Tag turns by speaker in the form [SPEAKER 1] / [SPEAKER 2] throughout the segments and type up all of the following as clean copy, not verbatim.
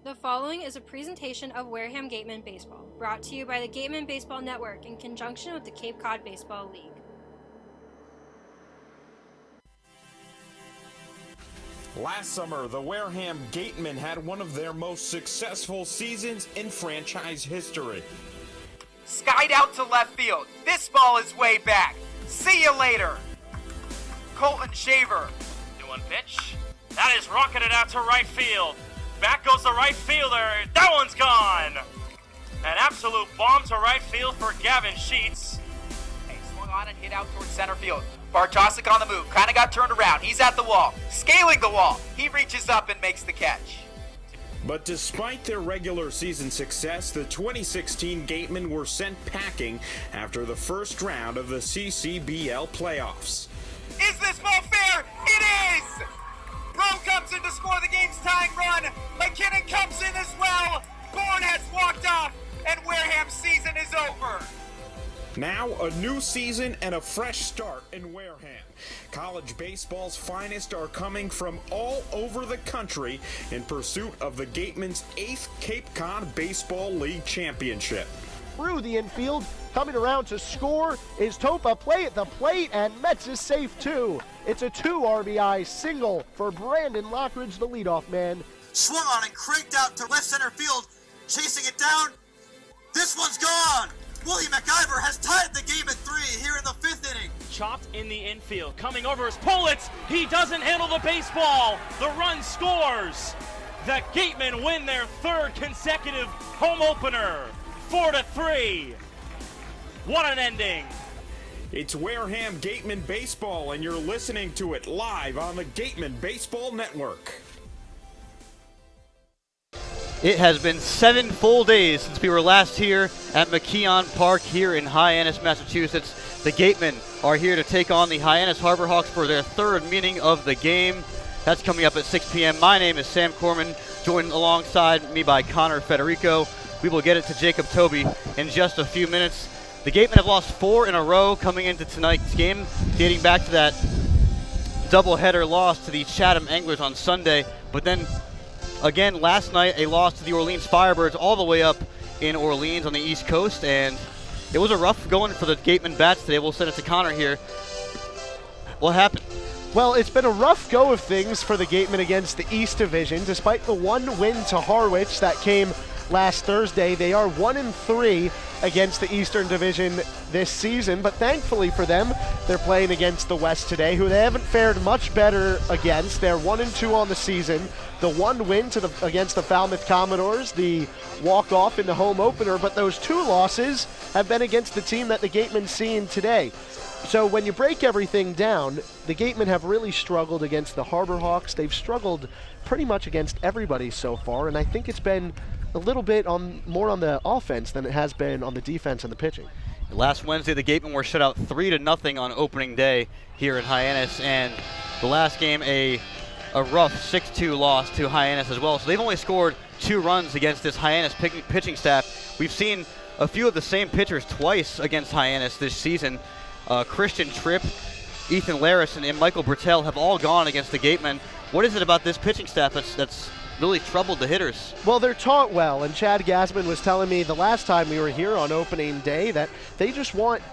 [SPEAKER 1] The following is a presentation of Wareham Gatemen Baseball, brought to you by the Gatemen Baseball Network in conjunction with the Cape Cod Baseball League.
[SPEAKER 2] Last summer, the Wareham Gatemen had one of their most successful seasons in franchise history.
[SPEAKER 3] Skied out to left field. This ball is way back. See you later. Colton Shaver.
[SPEAKER 4] 2-1 pitch. That is rocketed out to right field. Back goes the right fielder. That one's gone. An absolute bomb to right field for Gavin Sheets.
[SPEAKER 3] Hey, swung on and hit out towards center field. Bartosik on the move. Kind of got turned around. He's at the wall. Scaling the wall. He reaches up and makes the catch.
[SPEAKER 2] But despite their regular season success, the 2016 Gatemen were sent packing after the first round of the CCBL playoffs.
[SPEAKER 3] Is this ball fair? It is! Bro comes in to score the game's tying run. McKinnon comes in as well. Bourne has walked off, and Wareham's season is over.
[SPEAKER 2] Now, a new season and a fresh start in Wareham. College baseball's finest are coming from all over the country in pursuit of the Gatemen's 8th Cape Cod Baseball League Championship.
[SPEAKER 5] Through the infield, coming around to score is Topa. Play at the plate, and Metz is safe too. It's a 2 RBI single for Brandon Lockridge, the leadoff man.
[SPEAKER 6] Swung on and cranked out to left center field, chasing it down. This one's gone. Willie McIver has tied the game at 3 here in the 5th inning.
[SPEAKER 4] Chopped in the infield. Coming over is Politz. He doesn't handle the baseball. The run scores. The Gatemen win their 3rd consecutive home opener. 4-3. What an ending.
[SPEAKER 2] It's Wareham Gatemen Baseball, and you're listening to it live on the Gatemen Baseball Network.
[SPEAKER 7] It has been 7 full days since we were last here at McKeon Park here in Hyannis, Massachusetts. The Gatemen are here to take on the Hyannis Harbor Hawks for their 3rd meeting of the game. That's coming up at 6 p.m. My name is Sam Corman, joined alongside me by Connor Federico. We will get it to Jacob Toby in just a few minutes. The Gatemen have lost 4 in a row coming into tonight's game, dating back to that doubleheader loss to the Chatham Anglers on Sunday. But then again, last night, a loss to the Orleans Firebirds all the way up in Orleans on the East Coast, and it was a rough going for the Gatemen bats today. We'll send it to Connor here. What happened?
[SPEAKER 5] Well, it's been a rough go of things for the Gatemen against the East Division. Despite the 1 win to Harwich that came last Thursday, they are 1-3 against the Eastern Division this season, but thankfully for them, they're playing against the West today, who they haven't fared much better against. They're 1-2 on the season. The 1 win against the Falmouth Commodores, the walk-off in the home opener, but those 2 losses have been against the team that the Gatemen seen today. So when you break everything down, the Gatemen have really struggled against the Harbor Hawks. They've struggled pretty much against everybody so far, and I think it's been a little bit more on the offense than it has been on the defense and the pitching.
[SPEAKER 7] Last Wednesday, the Gatemen were shut out 3-0 on opening day here in Hyannis, and the last game a rough 6-2 loss to Hyannis as well. So they've only scored 2 runs against this Hyannis pitching staff. We've seen a few of the same pitchers twice against Hyannis this season. Christian Tripp, Ethan Larison, and Michael Bertel have all gone against the Gatemen. What is it about this pitching staff that's really troubled the hitters?
[SPEAKER 5] Well, they're taught well, and Chad Gassman was telling me the last time we were here on opening day that they just want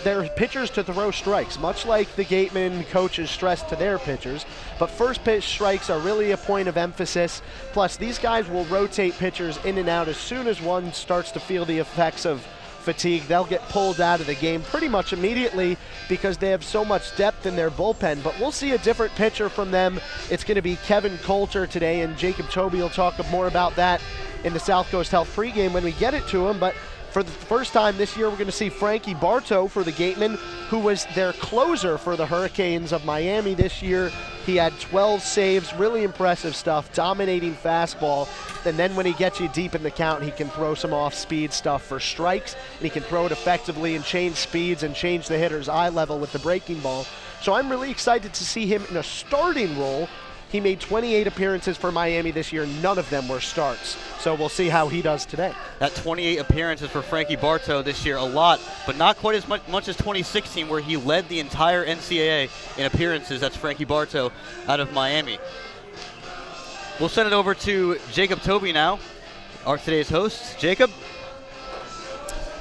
[SPEAKER 5] their pitchers to throw strikes, much like the Gatemen coaches stress to their pitchers. But first pitch strikes are really a point of emphasis. Plus, these guys will rotate pitchers in and out as soon as one starts to feel the effects of fatigue. They'll get pulled out of the game pretty much immediately because they have so much depth in their bullpen. But we'll see a different pitcher from them. It's going to be Kevin Coulter today, and Jacob Toby will talk more about that in the South Coast Health pregame when we get it to him. But for the first time this year, we're going to see Frankie Bartow for the Gatemen, who was their closer for the Hurricanes of Miami this year. He had 12 saves, really impressive stuff, dominating fastball. And then when he gets you deep in the count, he can throw some off-speed stuff for strikes, and he can throw it effectively and change speeds and change the hitter's eye level with the breaking ball. So I'm really excited to see him in a starting role. He made 28 appearances for Miami this year. None of them were starts. So we'll see how he does today.
[SPEAKER 7] That 28 appearances for Frankie Bartow this year, a lot, but not quite as much as 2016, where he led the entire NCAA in appearances. That's Frankie Bartow out of Miami. We'll send it over to Jacob Toby now, our today's host. Jacob?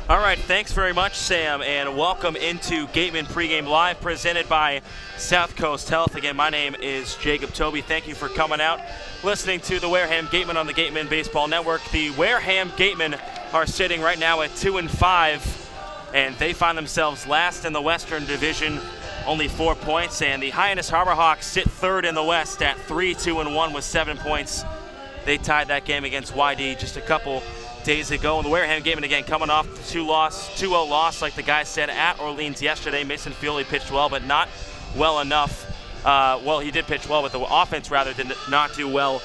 [SPEAKER 4] All right, thanks very much, Sam, and welcome into Gatemen Pregame Live, presented by South Coast Health. Again, my name is Jacob Toby. Thank you for coming out, listening to the Wareham Gatemen on the Gatemen Baseball Network. The Wareham Gatemen are sitting right now at 2-5, and they find themselves last in the Western Division, only 4 points, and the Hyannis Harborhawks sit third in the West at 3-2-1 with 7 points. They tied that game against YD just a couple days ago. And the Wareham Gatemen, again, coming off the 2-0 loss, like the guys said, at Orleans yesterday. Mason Feely pitched well, but not well enough. Well, he did pitch well, but the offense, rather, did not do well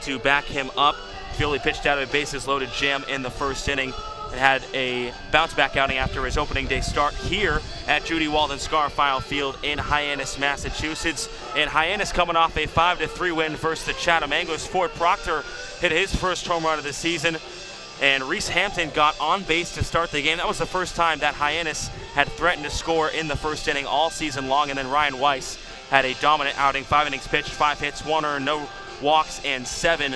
[SPEAKER 4] to back him up. Feely pitched out of a bases-loaded jam in the first inning and had a bounce-back outing after his opening day start here at Judy Walden Scarfile Field in Hyannis, Massachusetts. And Hyannis coming off a 5-3 win versus the Chatham Anglers. Ford Proctor hit his first home run of the season, and Reese Hampton got on base to start the game. That was the first time that Hyannis had threatened to score in the first inning all season long. And then Ryan Weiss had a dominant outing, 5 innings pitched, 5 hits, 1 earned, no walks, and 7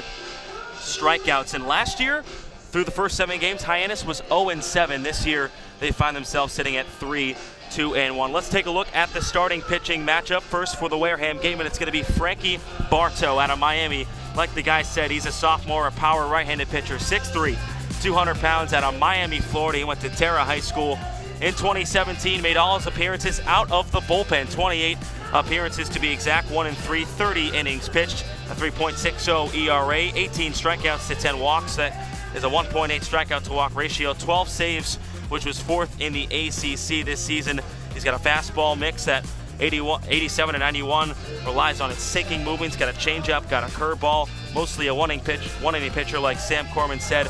[SPEAKER 4] strikeouts. And last year, through the first 7 games, Hyannis was 0-7. This year, they find themselves sitting at 3-2-1. Let's take a look at the starting pitching matchup. First for the Wareham Gatemen, it's going to be Frankie Bartow out of Miami. Like the guy said, he's a sophomore, a power right-handed pitcher, 6'3", 200 pounds, out of Miami, Florida. He went to Terra High School in 2017, made all his appearances out of the bullpen, 28 appearances to be exact, 1-3, 30 innings pitched, a 3.60 ERA, 18 strikeouts to 10 walks. That is a 1.8 strikeout to walk ratio, 12 saves, which was 4th in the ACC this season. He's got a fastball mix that 87 to 91, relies on its sinking movements, got a changeup, got a curveball, mostly a one-inning pitcher like Sam Corman said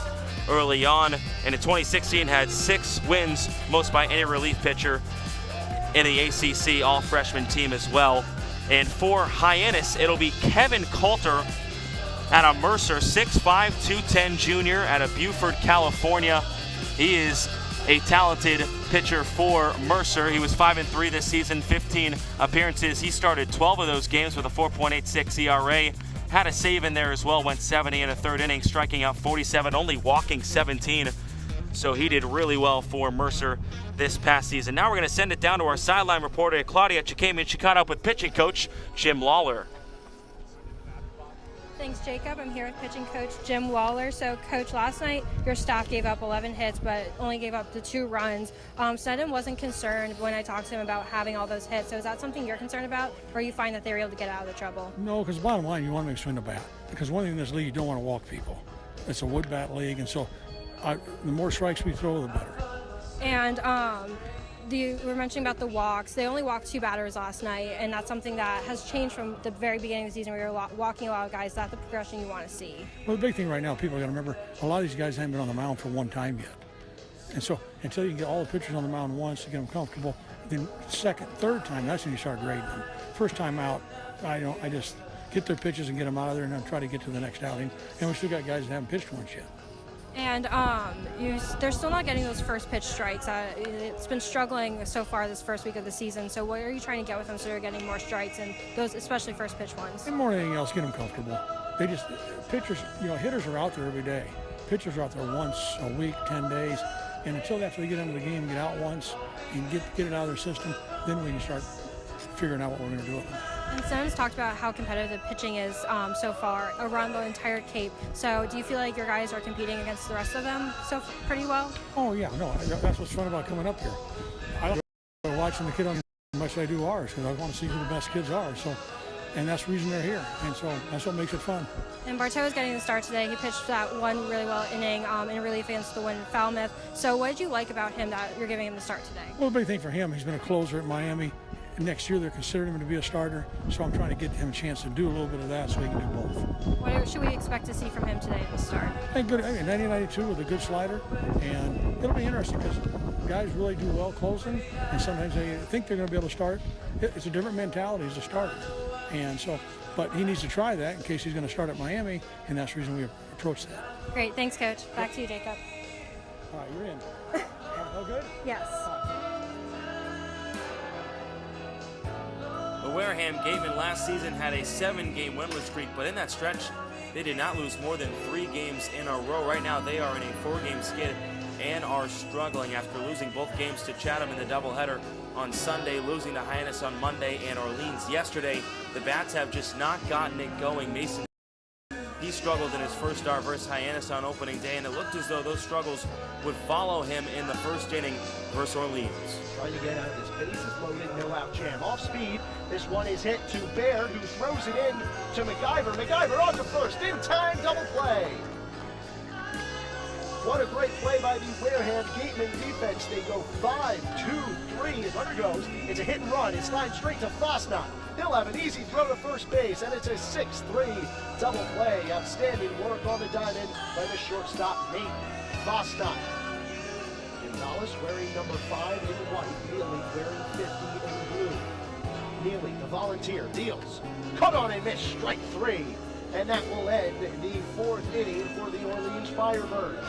[SPEAKER 4] early on. And in 2016 had 6 wins, most by any relief pitcher in the ACC all-freshman team as well. And for Hyannis, it'll be Kevin Coulter out of Mercer, 6'5", 210 junior out of Beaufort, California. He is a talented pitcher for Mercer. He was 5-3 this season, 15 appearances. He started 12 of those games with a 4.86 ERA. Had a save in there as well, went 70 in a third inning, striking out 47, only walking 17. So he did really well for Mercer this past season. Now we're going to send it down to our sideline reporter, Claudia Chikame. She caught up with pitching coach Jim Lawler.
[SPEAKER 1] Thanks, Jacob. I'm here with pitching coach Jim Waller. So, Coach, last night your staff gave up 11 hits, but only gave up the 2 runs. Sneddon wasn't concerned when I talked to him about having all those hits. So, is that something you're concerned about, or you find that they were able to get out of the trouble?
[SPEAKER 8] No, because bottom line, you want to make swing the bat. Because one thing in this league, you don't want to walk people. It's a wood bat league, and so the more strikes we throw, the better.
[SPEAKER 1] And you were mentioning about the walks. They only walked 2 batters last night, and that's something that has changed from the very beginning of the season where you're walking a lot of guys. Is that the progression you want to see?
[SPEAKER 8] Well, the big thing right now, people got to remember, a lot of these guys haven't been on the mound for one time yet. And so until you can get all the pitchers on the mound once to get them comfortable, then second, third time, that's when you start grading them. First time out, I just get their pitches and get them out of there and then try to get to the next outing. And we still got guys that haven't pitched once yet.
[SPEAKER 1] And they're still not getting those first pitch strikes. It's been struggling so far this first week of the season. So what are you trying to get with them so they're getting more strikes, and those especially first pitch ones?
[SPEAKER 8] And more than anything else, get them comfortable. Pitchers, hitters are out there every day. Pitchers are out there once a week, 10 days. And until after they get into the game, get out once and get it out of their system, then we can start figuring out what we're going to do with them.
[SPEAKER 1] And Sam's talked about how competitive the pitching is so far around the entire Cape. So do you feel like your guys are competing against the rest of them pretty well?
[SPEAKER 8] Oh, yeah. No, that's what's fun about coming up here. I love watching the kid on as much as I do ours, because I want to see who the best kids are. So, and that's the reason they're here. And so that's what makes it fun.
[SPEAKER 1] And Bartow is getting the start today. He pitched that one really well inning in relief against the win in Falmouth. So what did you like about him that you're giving him the start today?
[SPEAKER 8] Well, the big thing for him, he's been a closer at Miami. Next year, they're considering him to be a starter, so I'm trying to get him a chance to do a little bit of that so he can do both.
[SPEAKER 1] What should we expect to see from him today at the start?
[SPEAKER 8] 90-92 with a good slider, and it'll be interesting because guys really do well closing, and sometimes they think they're going to be able to start. It's a different mentality as a starter, and so, but he needs to try that in case he's going to start at Miami, and that's the reason we approach that.
[SPEAKER 1] Great, thanks, Coach. Back to you, Jacob.
[SPEAKER 8] All right, you're in. All good?
[SPEAKER 1] Yes.
[SPEAKER 4] The Wareham Gatemen last season had a 7-game winless streak, but in that stretch, They did not lose more than 3 games in a row. Right now, they are in a 4-game skid and are struggling after losing both games to Chatham in the doubleheader on Sunday, losing to Hyannis on Monday and Orleans yesterday. The Bats have just not gotten it going. Mason, he struggled in his first start versus Hyannis on opening day, and it looked as though those struggles would follow him in the first inning versus Orleans.
[SPEAKER 5] Trying to get out of this bases loaded, no out jam. Off speed, this one is hit to Baird, who throws it in to MacGyver. MacGyver on to first, in time, double play. What a great play by the Wareham Gatemen defense. They go 5-2-3. Runner goes. It's a hit and run. It's lined straight to Fosnot. He'll have an easy throw to first base, and it's a 6-3 double play. Outstanding work on the diamond by the shortstop, Nate Fosnot. Gonzalez wearing number 5 in white. Neely wearing 50 in blue. Neely, the volunteer, deals. Cut on a miss, strike 3. And that will end the 4th inning for the Orleans Firebirds.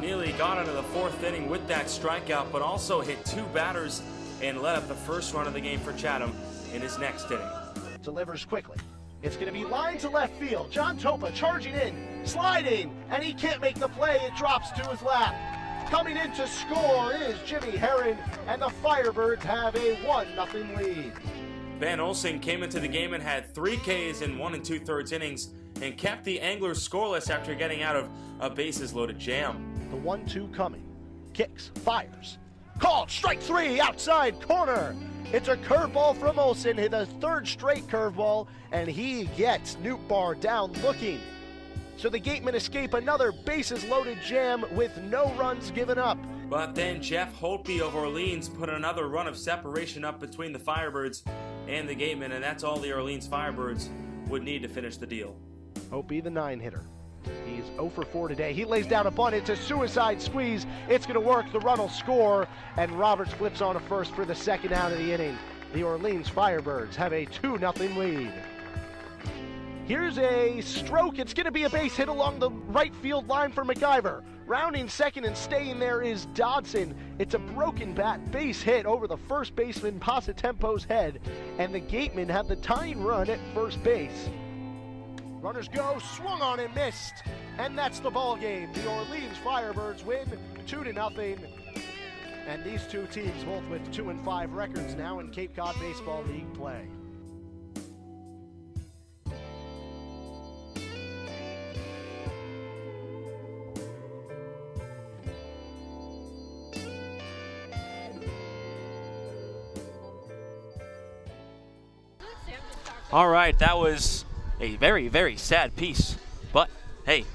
[SPEAKER 4] Neely got into the 4th inning with that strikeout, but also hit 2 batters and let up the first run of the game for Chatham in his next inning.
[SPEAKER 5] Delivers quickly. It's going to be line to left field. John Topa charging in, sliding, and he can't make the play. It drops to his lap. Coming in to score is Jimmy Herron, and the Firebirds have a 1-0 lead.
[SPEAKER 4] Ben Olsen came into the game and had 3 Ks in 1 2/3 innings and kept the Anglers scoreless after getting out of a bases-loaded jam.
[SPEAKER 5] The 1-2 coming. Kicks, fires. Called, strike 3, outside corner. It's a curveball from Olsen, hit a 3rd straight curveball, and he gets Newtbar down looking. So the Gatemen escape another bases-loaded jam with no runs given up.
[SPEAKER 4] But then Jeff Holtby of Orleans put another run of separation up between the Firebirds and the Gatemen, and that's all the Orleans Firebirds would need to finish the deal.
[SPEAKER 5] Holtby, the 9-hitter. He's 0 for 4 today. He lays down a bunt. It's a suicide squeeze. It's going to work. The run will score, and Roberts flips on a first for the 2nd out of the inning. The Orleans Firebirds have a 2-0 lead. Here's a stroke. It's going to be a base hit along the right field line for MacGyver. Rounding second and staying there is Dodson. It's a broken bat base hit over the first baseman Pasatempo's head, and the Gatemen have the tying run at first base. Runners go, swung on and missed, and that's the ball game. The Orleans Firebirds win 2-0, and these two teams both with 2-5 records now in Cape Cod Baseball League play.
[SPEAKER 4] All right, that was a very, very sad piece. But, hey,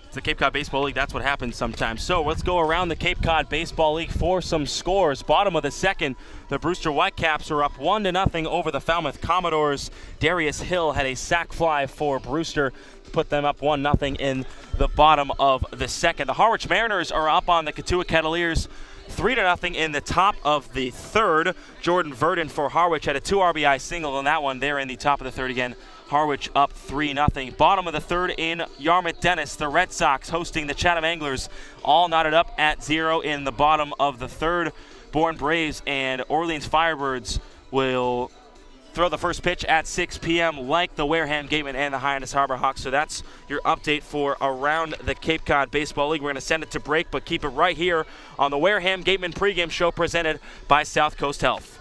[SPEAKER 4] it's the Cape Cod Baseball League. That's what happens sometimes. So let's go around the Cape Cod Baseball League for some scores. Bottom of the 2nd, the Brewster Whitecaps are up 1-0 over the Falmouth Commodores. Darius Hill had a sac fly for Brewster to put them up 1-0 in the bottom of the 2nd. The Harwich Mariners are up on the Cotuit Kettleers 3-0 in the top of the 3rd. Jordan Verdon for Harwich had a 2 RBI single on that one. They're in the top of the 3rd again. Harwich up 3-0. Bottom of the 3rd in Yarmouth Dennis, the Red Sox hosting the Chatham Anglers, all knotted up at 0 in the bottom of the 3rd. Bourne Braves and Orleans Firebirds will throw the first pitch at 6 p.m. like the Wareham Gatemen and the Hyannis Harbor Hawks. So that's your update for around the Cape Cod Baseball League. We're going to send it to break, but keep it right here on the Wareham Gatemen Pregame Show presented by South Coast Health.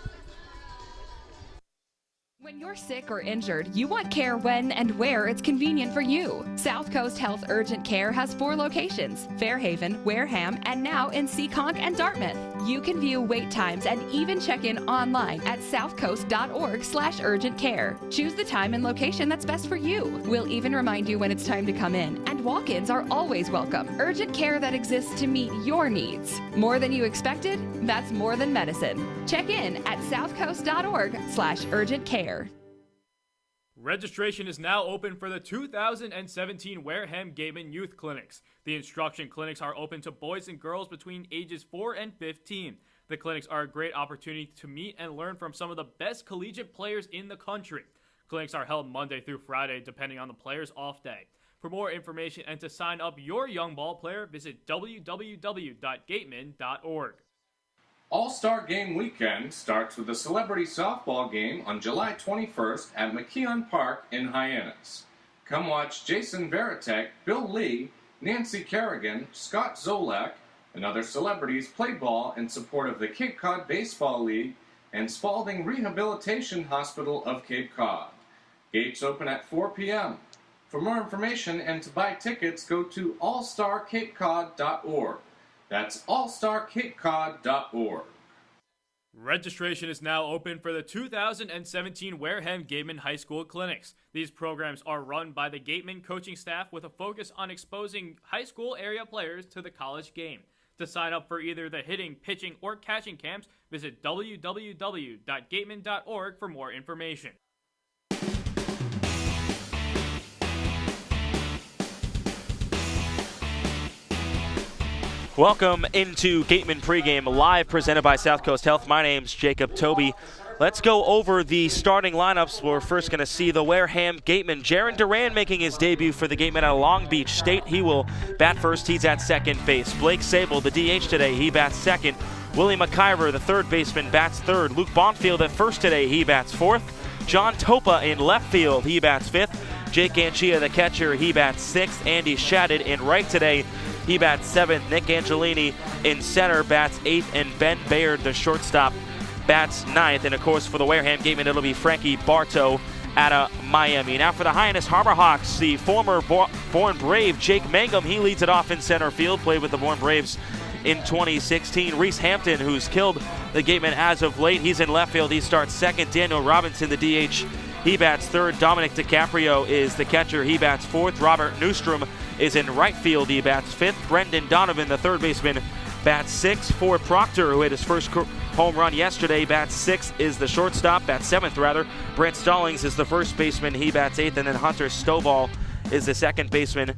[SPEAKER 9] When you're sick or injured, you want care when and where it's convenient for you. South Coast Health Urgent Care has 4 locations: Fairhaven, Wareham, and now in Seekonk and Dartmouth. You can view wait times and even check in online at southcoast.org/urgent-care. Choose the time and location that's best for you. We'll even remind you when it's time to come in, and walk-ins are always welcome. Urgent care that exists to meet your needs. More than you expected? That's more than medicine. Check in at southcoast.org/urgent-care.
[SPEAKER 10] Registration is now open for the 2017 Wareham Gatemen Youth Clinics. The instruction clinics are open to boys and girls between ages 4 and 15. The clinics are a great opportunity to meet and learn from some of the best collegiate players in the country. Clinics are held Monday through Friday, depending on the player's off day. For more information and to sign up your young ball player, visit www.gatemen.org.
[SPEAKER 11] All-Star Game Weekend starts with a celebrity softball game on July 21st at McKeon Park in Hyannis. come watch Jason Veritek, Bill Lee, Nancy Kerrigan, Scott Zolak, and other celebrities play ball in support of the Cape Cod Baseball League and Spalding Rehabilitation Hospital of Cape Cod. Gates open at 4 p.m. For more information and to buy tickets, go to allstarcapecod.org. That's allstarcapecod.org.
[SPEAKER 10] Registration is now open for the 2017 Wareham Gatemen High School Clinics. These programs are run by the Gatemen coaching staff with a focus on exposing high school area players to the college game. To sign up for either the hitting, pitching, or catching camps, visit www.gatemen.org for more information.
[SPEAKER 4] Welcome into Gatemen Pregame, live presented by South Coast Health. My name's Jacob Toby. Let's go over the starting lineups. We're first going to see the Wareham Gatemen. Jaron Duran making his debut for the Gatemen at Long Beach State. He will bat first. He's at second base. Blake Sable, the DH today, he bats second. Willie McIver, the third baseman, bats third. Luke Bonfield at first today, he bats fourth. John Topa in left field, he bats fifth. Jake Anchia, the catcher, he bats sixth. Andy Shadid in right today, he bats seventh. Nick Angelini in center bats eighth, and Ben Baird, the shortstop, bats ninth. And of course, for the Wareham Gatemen, it'll be Frankie Bartow out of Miami. Now for the Hyannis Harbor Hawks, the former Bourne Brave Jake Mangum, he leads it off in center field. Played with the Bourne Braves in 2016. Reese Hampton, who's killed the Gatemen as of late, he's in left field. He starts second. Daniel Robinson, the DH, he bats third. Dominic DiCaprio is the catcher. He bats fourth. Robert Newstrom is in right field. He bats fifth. Brendan Donovan, the third baseman, bats sixth. Ford Proctor, who had his first home run yesterday, bats sixth, is the shortstop, bats seventh rather. Brent Stallings is the first baseman. He bats eighth. And then Hunter Stovall is the second baseman,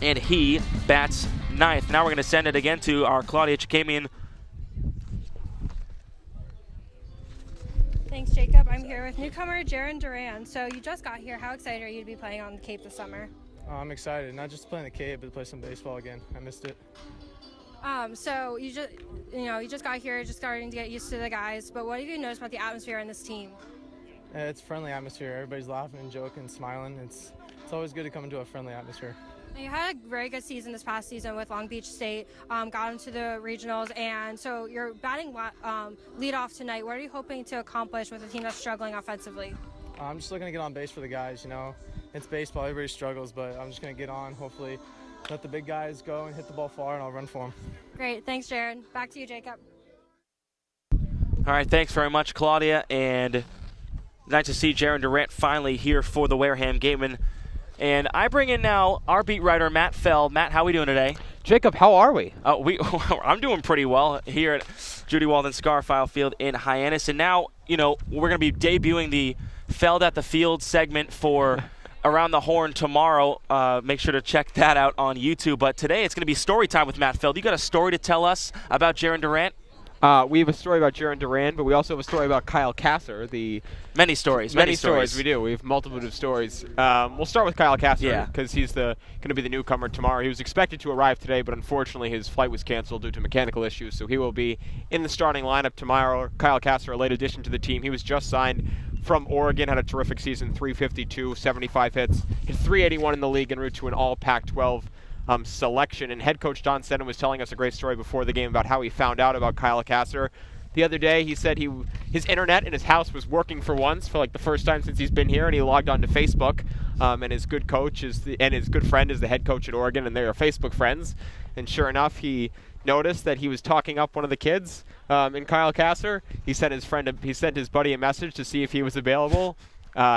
[SPEAKER 4] and he bats ninth. Now we're going to send it again to our Claudia Chikamian.
[SPEAKER 1] Thanks, Jacob. I'm here with newcomer Jaron Duran. So you just got here. How excited are you to be playing on the Cape this summer?
[SPEAKER 12] I'm excited, not just to play in the Cape, but to play some baseball again. I missed it.
[SPEAKER 1] So you just got here, just starting to get used to the guys. But what have you noticed about the atmosphere in this team?
[SPEAKER 12] It's a friendly atmosphere. Everybody's laughing and joking, smiling. It's always good to come into a friendly atmosphere.
[SPEAKER 1] You had a very good season this past season with Long Beach State, got into the regionals, and so you're batting leadoff tonight. What are you hoping to accomplish with a team that's struggling offensively?
[SPEAKER 12] I'm just looking to get on base for the guys. It's baseball, everybody struggles, but I'm just going to get on, hopefully let the big guys go and hit the ball far, and I'll run for them.
[SPEAKER 1] Great, thanks, Jaron. Back to you, Jacob.
[SPEAKER 4] All right, thanks very much, Claudia, and nice to see Jaron Durant finally here for the Wareham Gatemen. And I bring in now our beat writer, Matt Fell. Matt, how are we doing today?
[SPEAKER 13] Jacob, how are we?
[SPEAKER 4] I'm doing pretty well here at Judy Walden Scarfile Field in Hyannis. And now, we're going to be debuting the Felled at the Field segment for Around the Horn tomorrow. Make sure to check that out on YouTube. But today it's going to be story time with Matt Feld. You got a story to tell us about Jaron Durant?
[SPEAKER 13] We have a story about Jaron Duran, but we also have a story about Kyle Kasser.
[SPEAKER 4] Many stories
[SPEAKER 13] we do. We have multitude of stories. We'll start with Kyle Kasser because he's going to be the newcomer tomorrow. He was expected to arrive today, but unfortunately his flight was canceled due to mechanical issues, so he will be in the starting lineup tomorrow. Kyle Kasser, a late addition to the team. He was just signed from Oregon, had a terrific season, 352, 75 hits, hit 381 in the league en route to an all Pac-12 selection. And head coach Don Seddon was telling us a great story before the game about how he found out about Kyle Kasser. The other day he said his internet in his house was working for once, for like the first time since he's been here, and he logged on to Facebook, and his good coach and his good friend is the head coach at Oregon, and they are Facebook friends. And sure enough, he noticed that he was talking up one of the kids in Kyle Kasser. He sent his buddy a message to see if he was available.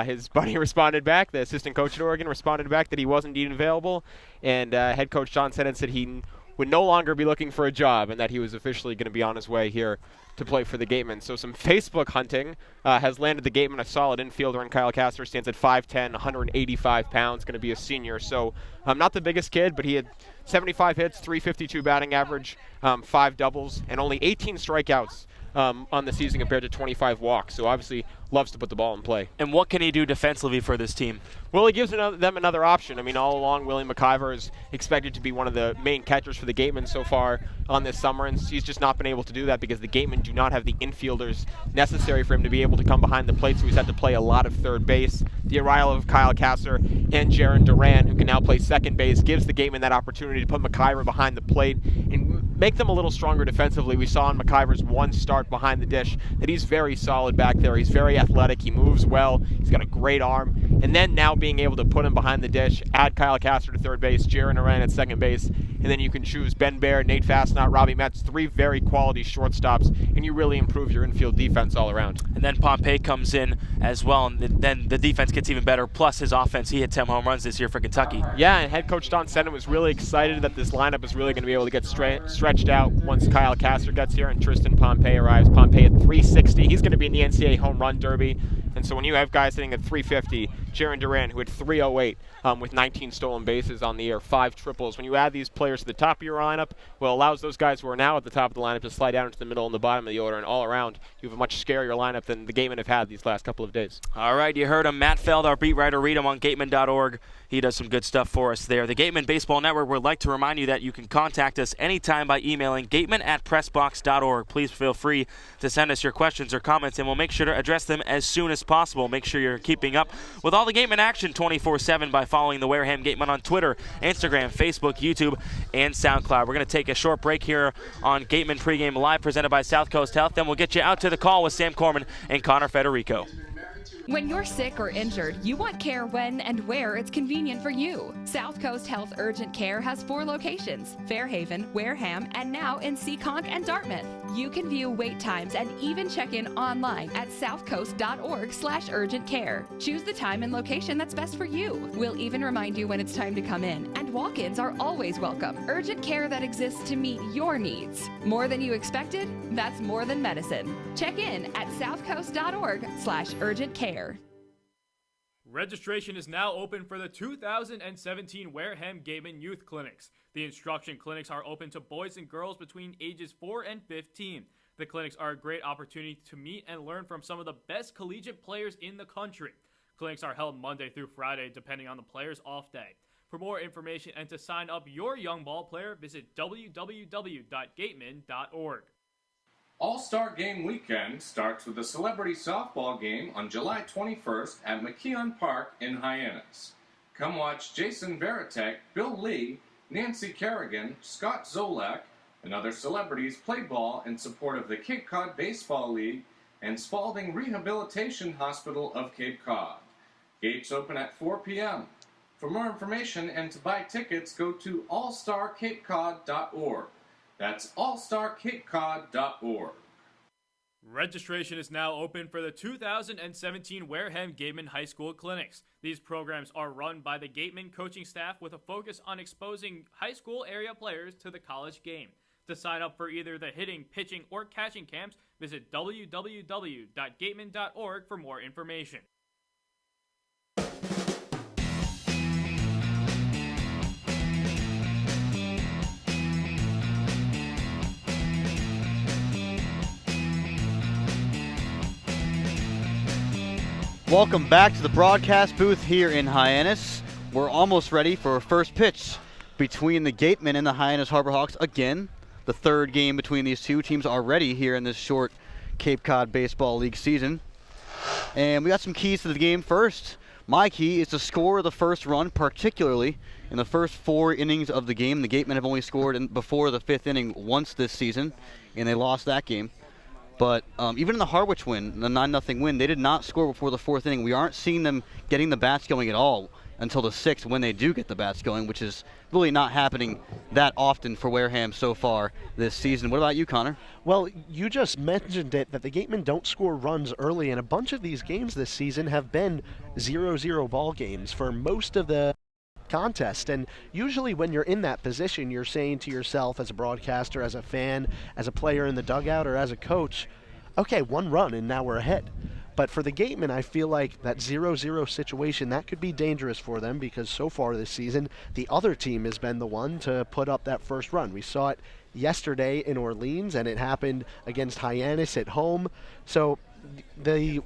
[SPEAKER 13] His buddy responded back, the assistant coach at Oregon responded back that he was indeed available, and head coach John Seddon said he would no longer be looking for a job and that he was officially going to be on his way here to play for the Gatemen. So some Facebook hunting has landed the Gatemen a solid infielder in Kyle Kasser, stands at 5'10", 185 pounds, going to be a senior. So not the biggest kid, but he had 75 hits, 352 batting average, 5 doubles, and only 18 strikeouts on the season compared to 25 walks. So obviously loves to put the ball in play.
[SPEAKER 4] And what can he do defensively for this team?
[SPEAKER 13] Well, he gives them another option. I mean, all along, William McIver is expected to be one of the main catchers for the Gatemen so far on this summer, and he's just not been able to do that because the Gatemen do not have the infielders necessary for him to be able to come behind the plate, so he's had to play a lot of third base. The arrival of Kyle Kasser and Jaron Duran, who can now play second base, gives the Gatemen that opportunity to put McIver behind the plate and make them a little stronger defensively. We saw in McIver's one start behind the dish that he's very solid back there. He's very athletic. He moves well. He's got a great arm. And then now being able to put him behind the dish, add Kyle Kasser to third base, Jaron Duran at second base, and then you can choose Ben Baer, Nate Fastnot, Robbie Metz, 3 very quality shortstops, and you really improve your infield defense all around.
[SPEAKER 4] And then Pompey comes in as well, and then the defense gets even better, plus his offense. He hit 10 home runs this year for Kentucky.
[SPEAKER 13] Yeah, and head coach Don Senna was really excited that this lineup is really going to be able to get stretched out once Kyle Kasser gets here and Tristan Pompey arrives. Pompey at 360. He's going to be in the NCAA Home Run Derby. And so when you have guys hitting at 350, Jaron Duran, who had 308 with 19 stolen bases on the year, 5 triples, when you add these players to the top of your lineup, well, it allows those guys who are now at the top of the lineup to slide down into the middle and the bottom of the order, and all around, you have a much scarier lineup than the Gatemen have had these last couple of days.
[SPEAKER 4] All right, you heard him. Matt Feld, our beat writer. Read him on Gatemen.org. He does some good stuff for us there. The Gatemen Baseball Network would like to remind you that you can contact us anytime by emailing gatemen@pressbox.org. Please feel free to send us your questions or comments, and we'll make sure to address them as soon as possible. Make sure you're keeping up with all the Gatemen action 24/7 by following the Wareham Gatemen on Twitter, Instagram, Facebook, YouTube, and SoundCloud. We're going to take a short break here on Gatemen Pregame Live, presented by South Coast Health. Then we'll get you out to the call with Sam Corman and Connor Federico.
[SPEAKER 9] When you're sick or injured, you want care when and where it's convenient for you. South Coast Health Urgent Care has 4 locations: Fairhaven, Wareham, and now in Seekonk and Dartmouth. You can view wait times and even check in online at southcoast.org/urgent-care. Choose the time and location that's best for you. We'll even remind you when it's time to come in, and walk-ins are always welcome. Urgent care that exists to meet your needs. More than you expected? That's more than medicine. Check in at southcoast.org/urgent-care.
[SPEAKER 10] Registration is now open for the 2017 Wareham Gatemen Youth Clinics. The instruction clinics are open to boys and girls between ages 4 and 15. The clinics are a great opportunity to meet and learn from some of the best collegiate players in the country. Clinics are held Monday through Friday, depending on the player's off day. For more information and to sign up your young ball player, visit www.gatemen.org.
[SPEAKER 11] All-Star Game Weekend starts with a celebrity softball game on July 21st at McKeon Park in Hyannis. Come watch Jason Varitek, Bill Lee, Nancy Kerrigan, Scott Zolak, and other celebrities play ball in support of the Cape Cod Baseball League and Spalding Rehabilitation Hospital of Cape Cod. Gates open at 4 p.m. For more information and to buy tickets, go to allstarcapecod.org. That's allstarcapecod.org.
[SPEAKER 10] Registration is now open for the 2017 Wareham Gatemen High School Clinics. These programs are run by the Gatemen coaching staff with a focus on exposing high school area players to the college game. To sign up for either the hitting, pitching, or catching camps, visit www.gatemen.org for more information.
[SPEAKER 7] Welcome back to the broadcast booth here in Hyannis. We're almost ready for our first pitch between the Gatemen and the Hyannis Harbor Hawks. Again, the third game between these two teams already here in this short Cape Cod Baseball League season. And we got some keys to the game first. My key is to score the first run, particularly in the first 4 innings of the game. The Gatemen have only scored before the 5th inning once this season, and they lost that game. But even in the Harwich win, the 9-0 win, they did not score before the 4th inning. We aren't seeing them getting the bats going at all until the 6th when they do get the bats going, which is really not happening that often for Wareham so far this season. What about you, Connor?
[SPEAKER 5] Well, you just mentioned it, that the Gatemen don't score runs early, and a bunch of these games this season have been 0-0 ball games for most of the contest. And usually when you're in that position, you're saying to yourself as a broadcaster, as a fan, as a player in the dugout, or as a coach, okay, 1 run and now we're ahead. But for the Gatemen, I feel like that 0-0 situation, that could be dangerous for them, because so far this season, the other team has been the one to put up that first run. We saw it yesterday in Orleans, and it happened against Hyannis at home. So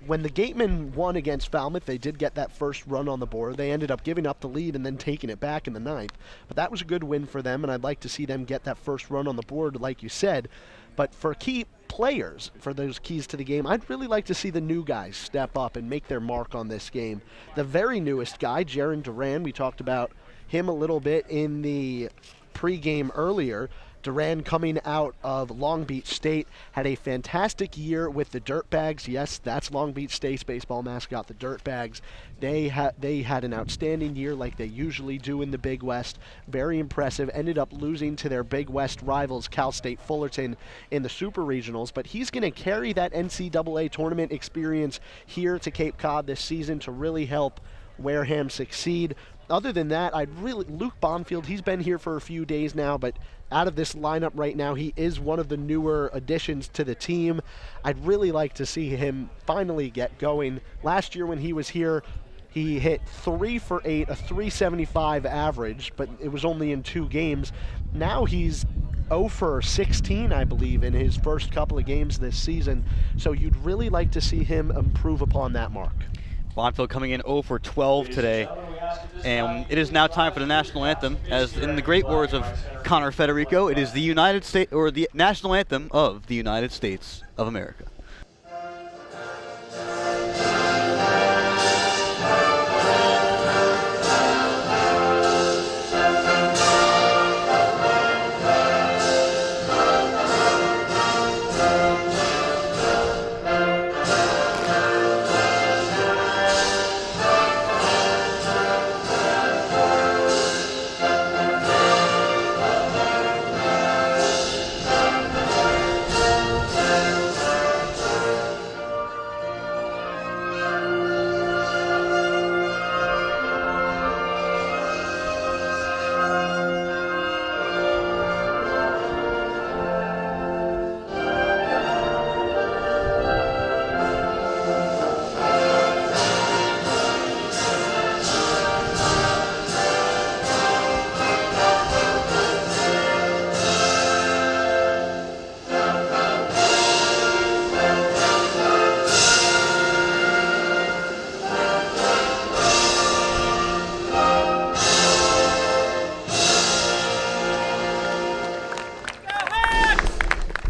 [SPEAKER 5] when the Gatemen won against Falmouth, they did get that first run on the board. They ended up giving up the lead and then taking it back in the 9th. But that was a good win for them, and I'd like to see them get that first run on the board, like you said. But for key players, for those keys to the game, I'd really like to see the new guys step up and make their mark on this game. The very newest guy, Jaron Duran, we talked about him a little bit in the pregame earlier. Duran, coming out of Long Beach State, had a fantastic year with the Dirtbags. Yes, that's Long Beach State's baseball mascot, the Dirtbags. They had an outstanding year like they usually do in the Big West. Very impressive. Ended up losing to their Big West rivals, Cal State Fullerton, in the Super Regionals. But he's going to carry that NCAA tournament experience here to Cape Cod this season to really help Wareham succeed. Other than that, Luke Bonfield, he's been here for a few days now, but out of this lineup right now, he is one of the newer additions to the team. I'd really like to see him finally get going. Last year when he was here, he hit 3 for 8, a 375 average, but it was only in 2 games. Now he's 0 for 16, I believe, in his first couple of games this season. So you'd really like to see him improve upon that mark.
[SPEAKER 7] Bonfield coming in 0 for 12 today. And it is now time for the national anthem. As in the great words of Connor Federico, it is the United States, or the national anthem of the United States of America.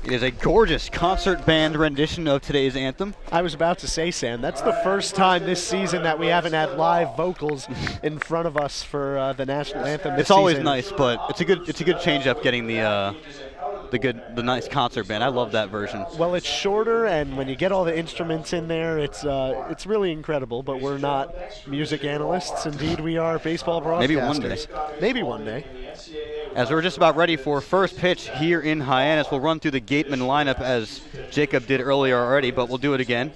[SPEAKER 7] It is a gorgeous concert band rendition of today's anthem.
[SPEAKER 5] I was about to say, Sam, that's the first time this season that we haven't had live vocals in front of us for the national anthem.
[SPEAKER 7] It's always nice, but it's a good change up getting the nice concert band. I love that version.
[SPEAKER 5] Well, it's shorter, and when you get all the instruments in there, it's really incredible. But we're not music analysts. Indeed, we are baseball broadcasters.
[SPEAKER 7] Maybe one day.
[SPEAKER 5] Maybe one day.
[SPEAKER 7] As we're just about ready for first pitch here in Hyannis, we'll run through the Gatemen lineup as Jacob did earlier already, but we'll do it again.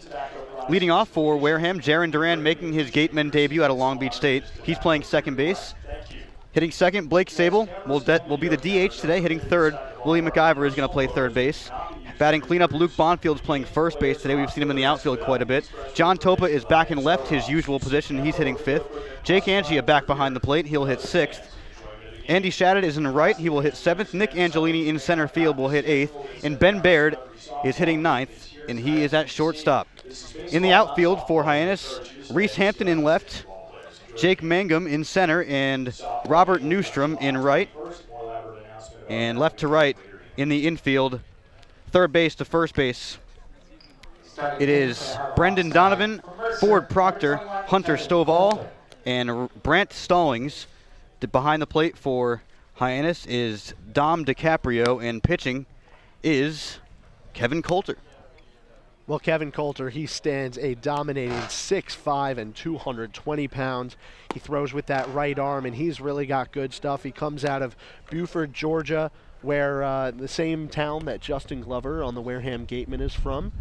[SPEAKER 7] Leading off for Wareham, Jaron Duran making his Gatemen debut out of Long Beach State. He's playing second base. Hitting second, Blake Sable will be the DH today. Hitting third, Willie McIver is going to play third base. Batting cleanup, Luke Bonfield is playing first base today. We've seen him in the outfield quite a bit. John Topa is back in left, his usual position. He's hitting fifth. Jake Angia back behind the plate. He'll hit sixth. Andy Shadid is in right. He will hit seventh. Nick Angelini in center field will hit eighth. And Ben Baird is hitting ninth, and he is at shortstop. In the outfield for Hyannis, Reese Hampton in left, Jake Mangum in center, and Robert Newstrom in right. And left to right in the infield, third base to first base, it is Brendan Donovan, Ford Proctor, Hunter Stovall, and Brant Stallings. Behind the plate for Hyannis is Dom DiCaprio, and pitching is Kevin Coulter.
[SPEAKER 5] Well, Kevin Coulter, he stands a dominating 6'5" and 220 pounds. He throws with that right arm, and he's really got good stuff. He comes out of Buford, Georgia, where the same town that Justin Glover on the Wareham Gatemen is from.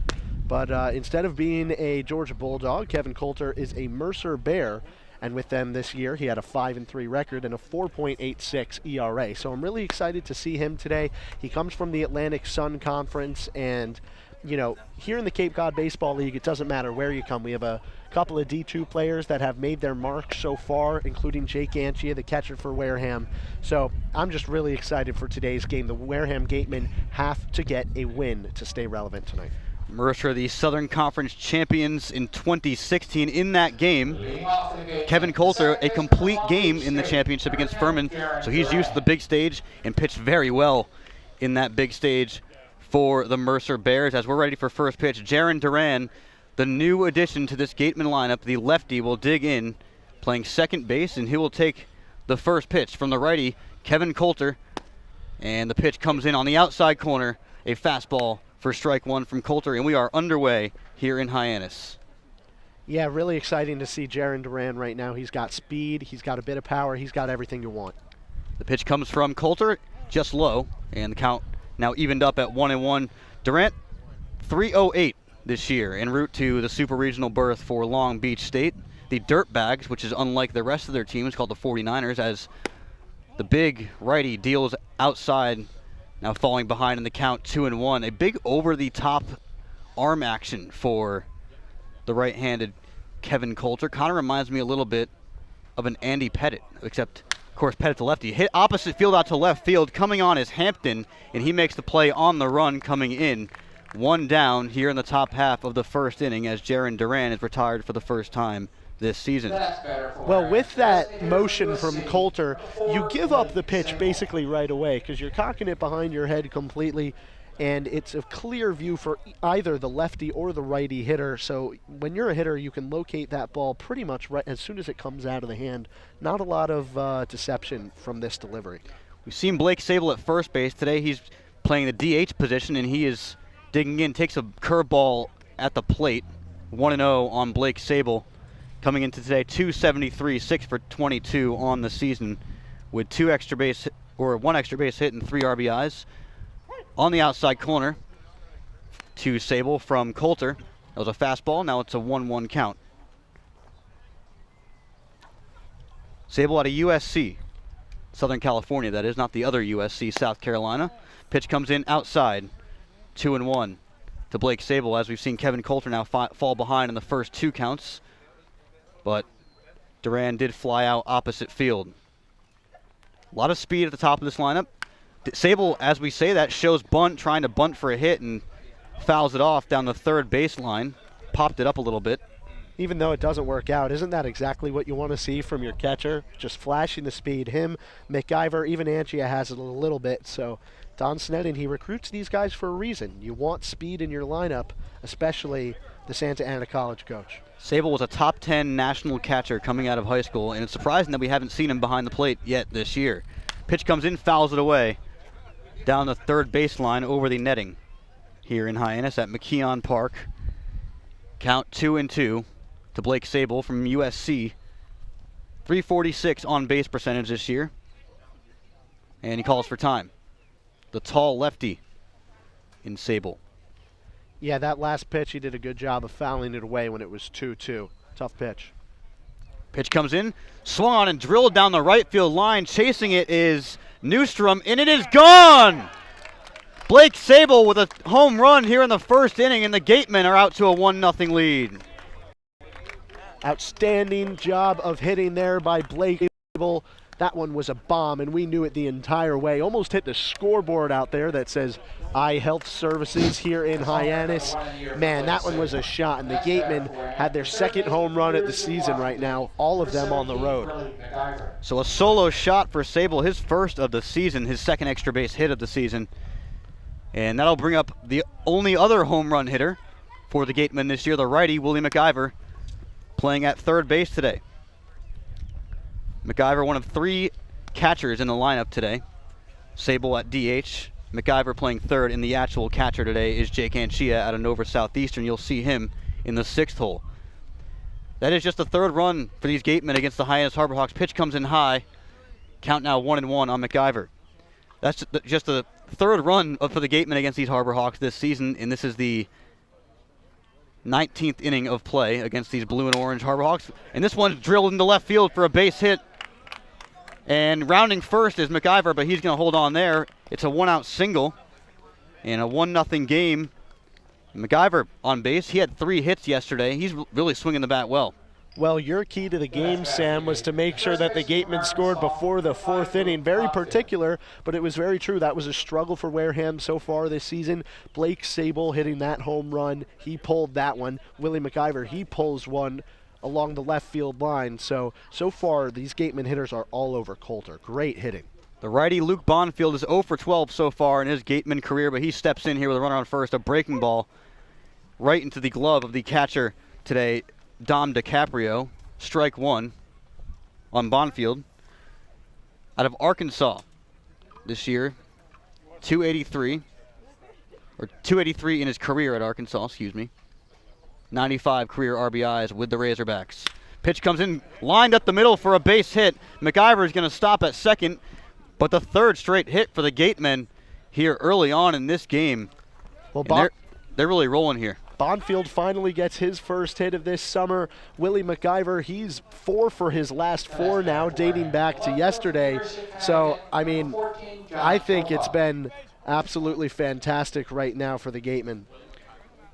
[SPEAKER 5] But instead of being a Georgia Bulldog, Kevin Coulter is a Mercer Bear. And with them this year, he had a 5-3 record and a 4.86 ERA. So I'm really excited to see him today. He comes from the Atlantic Sun Conference, and here in the Cape Cod Baseball League, it doesn't matter where you come. We have a couple of D2 players that have made their mark so far, including Jake Anchia, the catcher for Wareham. So I'm just really excited for today's game. The Wareham Gatemen have to get a win to stay relevant tonight.
[SPEAKER 7] Mercer, the Southern Conference champions in 2016. In that game, Kevin Coulter, a complete game in the championship against Furman, so he's used to the big stage and pitched very well in that big stage for the Mercer Bears. As we're ready for first pitch, Jaron Duran, the new addition to this Gatemen lineup, the lefty, will dig in, playing second base, and he will take the first pitch from the righty, Kevin Coulter. And the pitch comes in on the outside corner, a fastball for strike one from Coulter, and we are underway here in Hyannis.
[SPEAKER 5] Yeah, really exciting to see Jaron Duran right now. He's got speed, he's got a bit of power, he's got everything you want.
[SPEAKER 7] The pitch comes from Coulter, just low, and the count now evened up at 1-1. Durant, 308 this year, en route to the Super Regional berth for Long Beach State. The Dirtbags, which is unlike the rest of their teams, called the 49ers, as the big righty deals outside, now falling behind in the count, 2-1. A big over-the-top arm action for the right-handed Kevin Coulter. Kind of reminds me a little bit of an Andy Pettit, except, of course, Pettit's a lefty. Hit opposite field out to left field. Coming on is Hampton, and he makes the play on the run coming in. One down here in the top half of the first inning as Jaron Duran is retired for the first time this season.
[SPEAKER 5] Well, with that motion from Coulter, you give up the pitch basically right away because you're cocking it behind your head completely, and it's a clear view for either the lefty or the righty hitter. So when you're a hitter, you can locate that ball pretty much right as soon as it comes out of the hand. Not a lot of deception from this delivery.
[SPEAKER 7] We've seen Blake Sable at first base. Today he's playing the DH position, and he is digging in, takes a curveball at the plate. 1-0 on Blake Sable. Coming into today, 273, 6 for 22 on the season, with one extra base hit and 3 RBIs. On the outside corner to Sable from Coulter. That was a fastball. Now it's a 1-1 count. Sable out of USC, Southern California, that is, not the other USC, South Carolina. Pitch comes in outside, 2-1 to Blake Sable, as we've seen Kevin Coulter now fall behind in the first 2 counts. But Duran did fly out opposite field. A lot of speed at the top of this lineup. Sable, as we say that, shows bunt, trying to bunt for a hit, and fouls it off down the third baseline. Popped it up a little bit.
[SPEAKER 5] Even though it doesn't work out, isn't that exactly what you want to see from your catcher? Just flashing the speed. Him, McIver, even Anchia has it a little bit. So Don Sneddon, he recruits these guys for a reason. You want speed in your lineup, especially the Santa Ana College coach.
[SPEAKER 7] Sable was a top 10 national catcher coming out of high school, and it's surprising that we haven't seen him behind the plate yet this year. Pitch comes in, fouls it away down the third baseline over the netting here in Hyannis at McKeon Park. Count 2-2 to Blake Sable from USC. 346 on base percentage this year, and he calls for time. The tall lefty in Sable.
[SPEAKER 5] Yeah, that last pitch, he did a good job of fouling it away when it was 2-2. Tough pitch.
[SPEAKER 7] Pitch comes in, swung on and drilled down the right field line. Chasing it is Newstrom, and it is gone! Blake Sable with a home run here in the first inning, and the Gatemen are out to a 1-0 lead.
[SPEAKER 5] Outstanding job of hitting there by Blake Sable. That one was a bomb, and we knew it the entire way. Almost hit the scoreboard out there that says Eye Health Services here in Hyannis. Man, that one was a shot, and the Gatemen had their second home run at the season right now, all of them on the road.
[SPEAKER 7] So a solo shot for Sable, his first of the season, his second extra base hit of the season. And that'll bring up the only other home run hitter for the Gatemen this year, the righty, Willie McIver, playing at third base today. McIver, one of 3 catchers in the lineup today. Sable at DH. McIver playing third, and the actual catcher today is Jake Anchia out of Nova Southeastern. You'll see him in the 6th hole. That is just the third run for these Gatemen against the Hyannis Harborhawks. Pitch comes in high. Count now 1-1 on McIver. That's just the third run for the Gatemen against these Harborhawks this season, and this is the 19th inning of play against these blue and orange Harborhawks. And this one's drilled into left field for a base hit. And rounding first is McIver, but he's going to hold on there. It's a 1-out single and a 1-0 game MacIver on base. He had 3 hits yesterday. He's really swinging the bat well.
[SPEAKER 5] Well, your key to the game, Sam, was to make sure that the Gatemen scored before the 4th inning. Very particular, but it was very true. That was a struggle for Wareham so far this season. Blake Sable hitting that home run. He pulled that one. Willie MacIver, he pulls one along the left field line. So far, these Gatemen hitters are all over Coulter. Great hitting.
[SPEAKER 7] The righty Luke Bonfield is 0 for 12 so far in his Gateman career, but he steps in here with a runner on first, a breaking ball right into the glove of the catcher today, Dom DiCaprio. Strike 1 on Bonfield. Out of Arkansas this year, 283 in his career at Arkansas, 95 career RBIs with the Razorbacks. Pitch comes in, lined up the middle for a base hit. MacIver is going to stop at second, but the 3rd straight hit for the Gatemen here early on in this game.
[SPEAKER 5] Well,
[SPEAKER 7] they're really rolling here.
[SPEAKER 5] Bonfield finally gets his first hit of this summer. Willie MacIver, he's 4 for his last 4 now, dating back to yesterday. So, I mean, I think it's been absolutely fantastic right now for the Gatemen.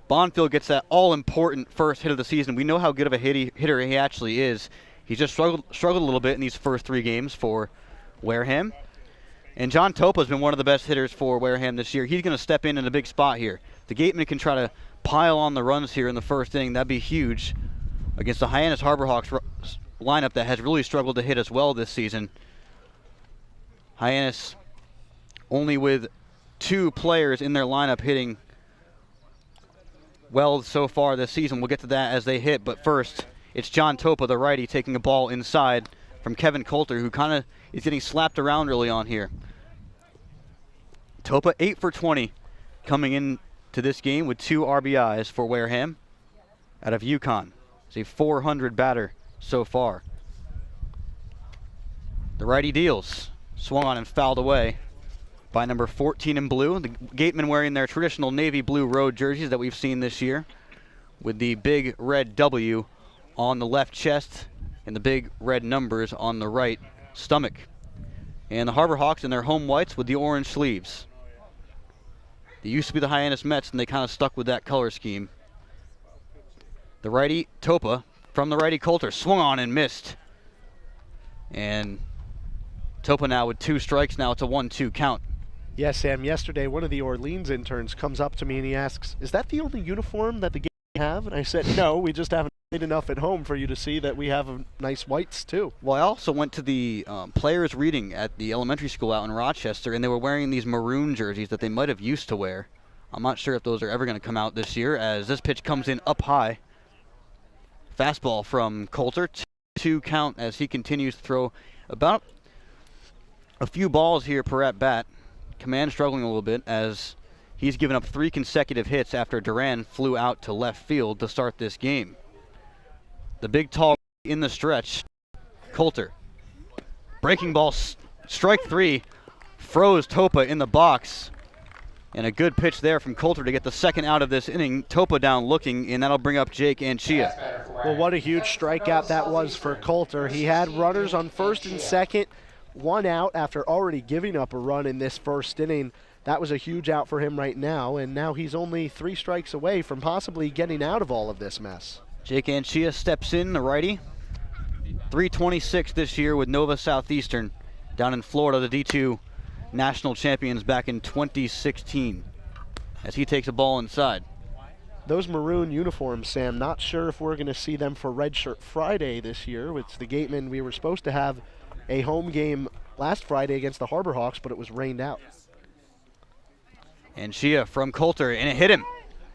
[SPEAKER 7] Bonfield gets that all-important first hit of the season. We know how good of a hitter he actually is. He's just struggled a little bit in these first 3 games for Wareham. And John Topa's been one of the best hitters for Wareham this year. He's going to step in a big spot here. The Gatemen can try to pile on the runs here in the first inning. That'd be huge against the Hyannis Harborhawks lineup that has really struggled to hit as well this season. Hyannis only with 2 players in their lineup hitting well so far this season. We'll get to that as they hit, but first it's John Topa, the righty, taking a ball inside from Kevin Coulter, who kind of is getting slapped around early on here. Topa 8 for 20 coming in to this game with 2 RBIs for Wareham out of UConn. He's a 400 batter so far. The righty deals. Swung on and fouled away by number 14 in blue. The Gatemen wearing their traditional navy blue road jerseys that we've seen this year, with the big red W on the left chest and the big red numbers on the right stomach. And the Harborhawks in their home whites with the orange sleeves. They used to be the Hyannis Mets, and they kind of stuck with that color scheme. The righty, Topa, from the righty Coulter, swung on and missed. And Topa now with 2 strikes. Now it's a 1-2 count.
[SPEAKER 5] Yes, Sam, yesterday one of the Orleans interns comes up to me and he asks, is that the only uniform that the Gatemen have? And I said, no, we just haven't played enough at home for you to see that we have nice whites too.
[SPEAKER 7] Well, I also went to the players' reading at the elementary school out in Rochester, and they were wearing these maroon jerseys that they might have used to wear. I'm not sure if those are ever going to come out this year, as this pitch comes in up high. Fastball from Coulter, 2 count as he continues to throw about a few balls here per at bat. Command struggling a little bit as he's given up 3 consecutive hits after Duran flew out to left field to start this game. The big tall in the stretch, Coulter. Breaking ball, strike 3, froze Topa in the box. And a good pitch there from Coulter to get the 2nd out of this inning. Topa down looking, and that'll bring up Jake Anchia.
[SPEAKER 5] Well, what a huge strikeout that was for Coulter. He had runners on 1st and 2nd, 1 out after already giving up a run in this 1st inning. That was a huge out for him right now, and now he's only 3 strikes away from possibly getting out of all of this mess.
[SPEAKER 7] Jake Anchia steps in, the righty. 326 this year with Nova Southeastern down in Florida, the D2 national champions back in 2016, as he takes a ball inside.
[SPEAKER 5] Those maroon uniforms, Sam, not sure if we're going to see them for Red Shirt Friday this year. It's the Gatemen. We were supposed to have a home game last Friday against the Harborhawks, but it was rained out.
[SPEAKER 7] Anchia from Coulter, and it hit him.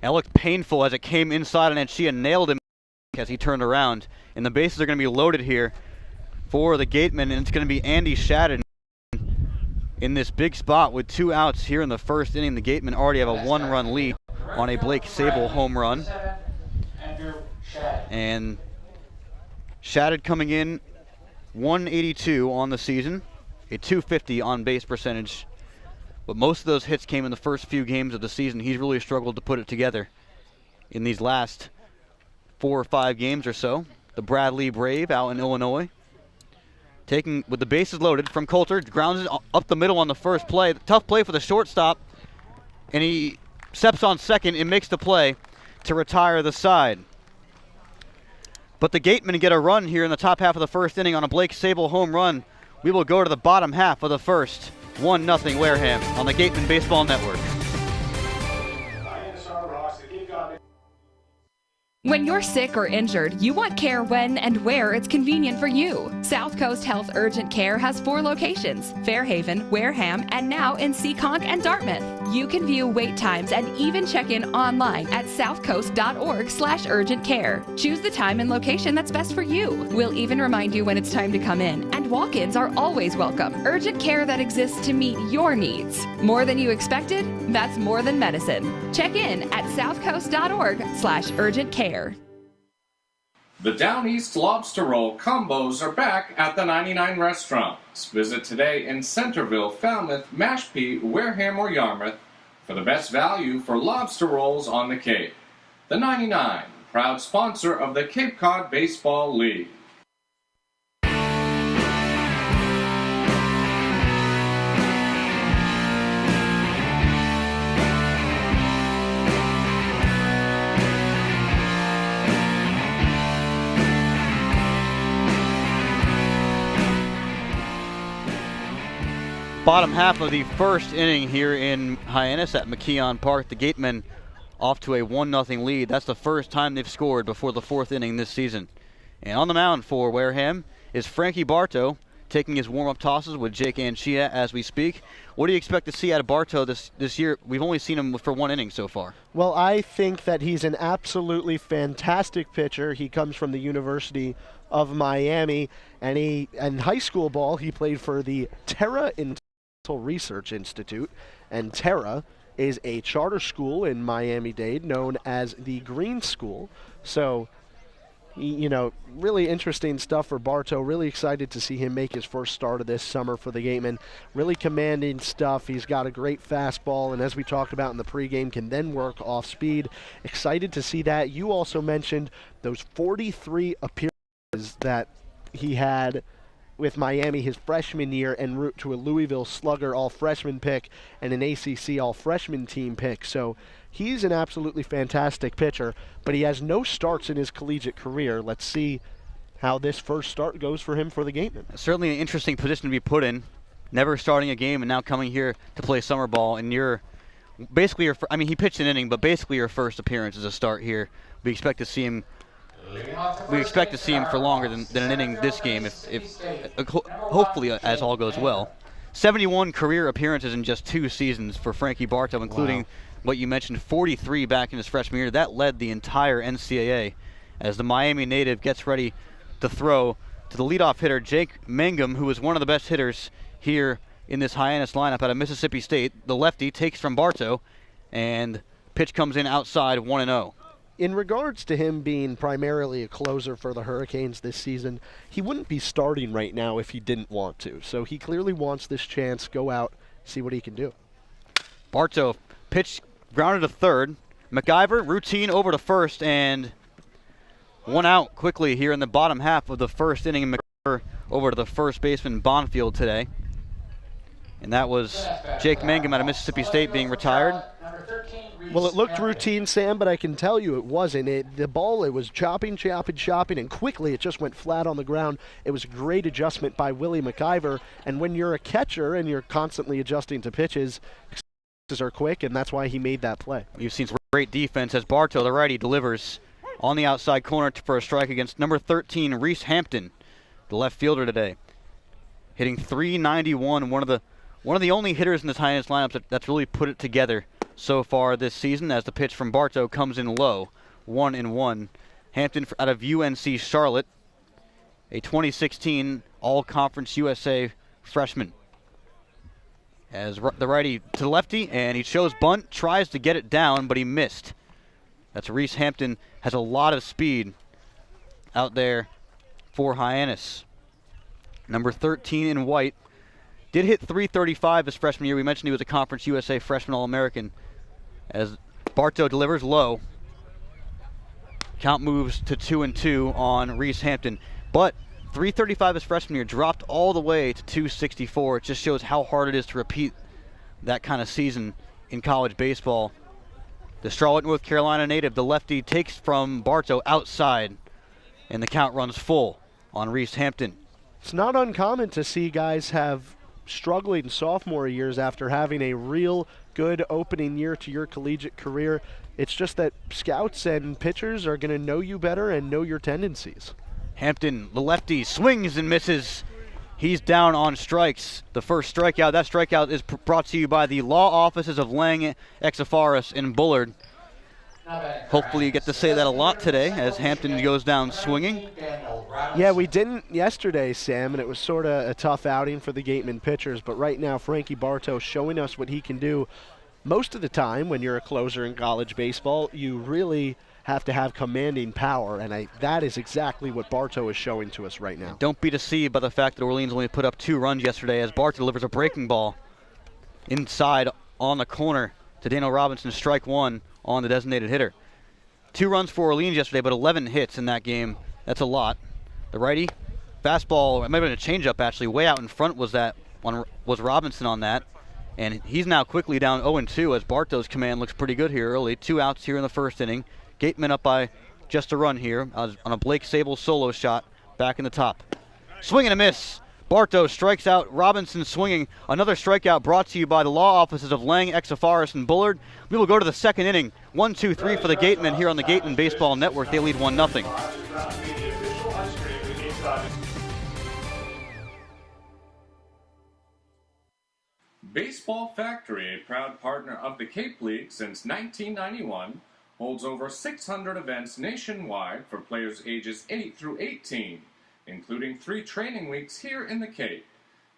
[SPEAKER 7] It looked painful as it came inside, and Anchia nailed him as he turned around. And the bases are going to be loaded here for the Gatemen, and it's going to be Andy Shadden in this big spot with 2 outs here in the 1st inning. The Gatemen already have a 1-run lead on a Blake Sable home run. And Shadden coming in 182 on the season, a 250 on base percentage. But most of those hits came in the first few games of the season. He's really struggled to put it together in these last 4 or 5 games or so. The Bradley Brave out in Illinois, taking with the bases loaded from Coulter, grounds it up the middle on the first play. Tough play for the shortstop, and he steps on second and makes the play to retire the side. But the Gatemen get a run here in the top half of the first inning on a Blake Sable home run. We will go to the bottom half of the first. 1-0 Wareham on the Gatemen Baseball Network.
[SPEAKER 9] When you're sick or injured, you want care when and where it's convenient for you. South Coast Health Urgent Care has 4 locations: Fairhaven, Wareham, and now in Seekonk and Dartmouth. You can view wait times and even check in online at southcoast.org/urgent-care. Choose the time and location that's best for you. We'll even remind you when it's time to come in, and walk-ins are always welcome. Urgent care that exists to meet your needs. More than you expected? That's more than medicine. Check in at southcoast.org/urgent-care.
[SPEAKER 11] The Down East Lobster Roll combos are back at the 99 restaurants. Visit today in Centerville, Falmouth, Mashpee, Wareham, or Yarmouth for the best value for lobster rolls on the Cape. The 99, proud sponsor of the Cape Cod Baseball League.
[SPEAKER 7] Bottom half of the first inning here in Hyannis at McKeon Park. The Gatemen off to a 1-0 lead. That's the first time they've scored before the 4th inning this season. And on the mound for Wareham is Frankie Bartow, taking his warm-up tosses with Jake Anchia as we speak. What do you expect to see out of Bartow this year? We've only seen him for 1 inning so far.
[SPEAKER 5] Well, I think that he's an absolutely fantastic pitcher. He comes from the University of Miami, and in high school ball, he played for the Terra Research Institute, and Terra is a charter school in Miami-Dade known as the Green School. So, really interesting stuff for Bartow. Really excited to see him make his first start of this summer for the Gatemen. Really commanding stuff. He's got a great fastball, and as we talked about in the pregame, can then work off speed. Excited to see that. You also mentioned those 43 appearances that he had with Miami his freshman year, en route to a Louisville Slugger all-freshman pick and an ACC all-freshman team pick. So he's an absolutely fantastic pitcher, but he has no starts in his collegiate career. Let's see how this first start goes for him for the Gatemen.
[SPEAKER 7] Certainly an interesting position to be put in, never starting a game and now coming here to play summer ball. And he pitched an inning, but basically your first appearance is a start here. We expect to see him for longer than an inning this game, hopefully as all goes well. 71 career appearances in just 2 seasons for Frankie Bartow, including what you mentioned, 43 back in his freshman year. That led the entire NCAA as the Miami native gets ready to throw to the leadoff hitter, Jake Mangum, who is one of the best hitters here in this Hyannis lineup out of Mississippi State. The lefty takes from Bartow, and pitch comes in outside, 1-0.
[SPEAKER 5] In regards to him being primarily a closer for the Hurricanes this season, he wouldn't be starting right now if he didn't want to. So he clearly wants this chance. Go out, see what he can do.
[SPEAKER 7] Bartow, pitch grounded to third. McIver, routine over to first, and 1 out quickly here in the bottom half of the first inning. McIver over to the first baseman Bonfield today. And that was Jake Mangum out of Mississippi State being retired.
[SPEAKER 5] Well, it looked routine, Sam, but I can tell you it wasn't. The ball, it was chopping, and quickly it just went flat on the ground. It was a great adjustment by Willie McIver, and when you're a catcher and you're constantly adjusting to pitches are quick, and that's why he made that play.
[SPEAKER 7] You've seen some great defense as Bartow, the righty, delivers on the outside corner for a strike against number 13, Reese Hampton, the left fielder today. Hitting .391, one of the only hitters in this Hyannis lineup that's really put it together so far this season, as the pitch from Bartow comes in low, 1-1. Hampton out of UNC Charlotte, a 2016 All-Conference USA freshman. As the righty to the lefty, and he shows bunt, tries to get it down, but he missed. That's Reese Hampton, has a lot of speed out there for Hyannis. Number 13 in white. Did hit .335 his freshman year. We mentioned he was a Conference USA freshman All-American. As Bartow delivers low. Count moves to 2-2 on Reese Hampton. But .335 his freshman year dropped all the way to .264. It just shows how hard it is to repeat that kind of season in college baseball. The Charlotte, North Carolina native, the lefty, takes from Bartow outside, and the count runs full on Reese Hampton.
[SPEAKER 5] It's not uncommon to see guys have struggling sophomore years after having a real good opening year to your collegiate career. It's just that scouts and pitchers are going to know you better and know your tendencies.
[SPEAKER 7] Hampton, the lefty, swings and misses. He's down on strikes. The first strikeout. That strikeout is brought to you by the law offices of Lang, Exafaris, and Bullard. Hopefully you get to say that a lot today as Hampton goes down swinging.
[SPEAKER 5] Yeah, we didn't yesterday, Sam, and it was sort of a tough outing for the Gatemen pitchers, but right now Frankie Bartow showing us what he can do. Most of the time when you're a closer in college baseball, you really have to have commanding power, and that is exactly what Bartow is showing to us right now.
[SPEAKER 7] Don't be deceived by the fact that Orleans only put up 2 runs yesterday as Bartow delivers a breaking ball inside on the corner to Daniel Robinson, strike 1 on the designated hitter. 2 runs for Orleans yesterday, but 11 hits in that game. That's a lot. The righty, fastball, it might have been a changeup actually, way out in front was Robinson on that. And he's now quickly down 0-2 as Bartow's command looks pretty good here early. 2 outs here in the first inning. Gatemen up by just a run here on a Blake Sable solo shot back in the top. Swing and a miss. Bartow strikes out Robinson swinging. Another strikeout brought to you by the law offices of Lang, Exafaris, and Bullard. We will go to the second inning. 1-2-3 for the Gatemen here on the Gatemen Baseball Network. They lead 1-0.
[SPEAKER 11] Baseball Factory, a proud partner of the Cape League since 1991, holds over 600 events nationwide for players ages 8 through 18, including 3 training weeks here in the Cape.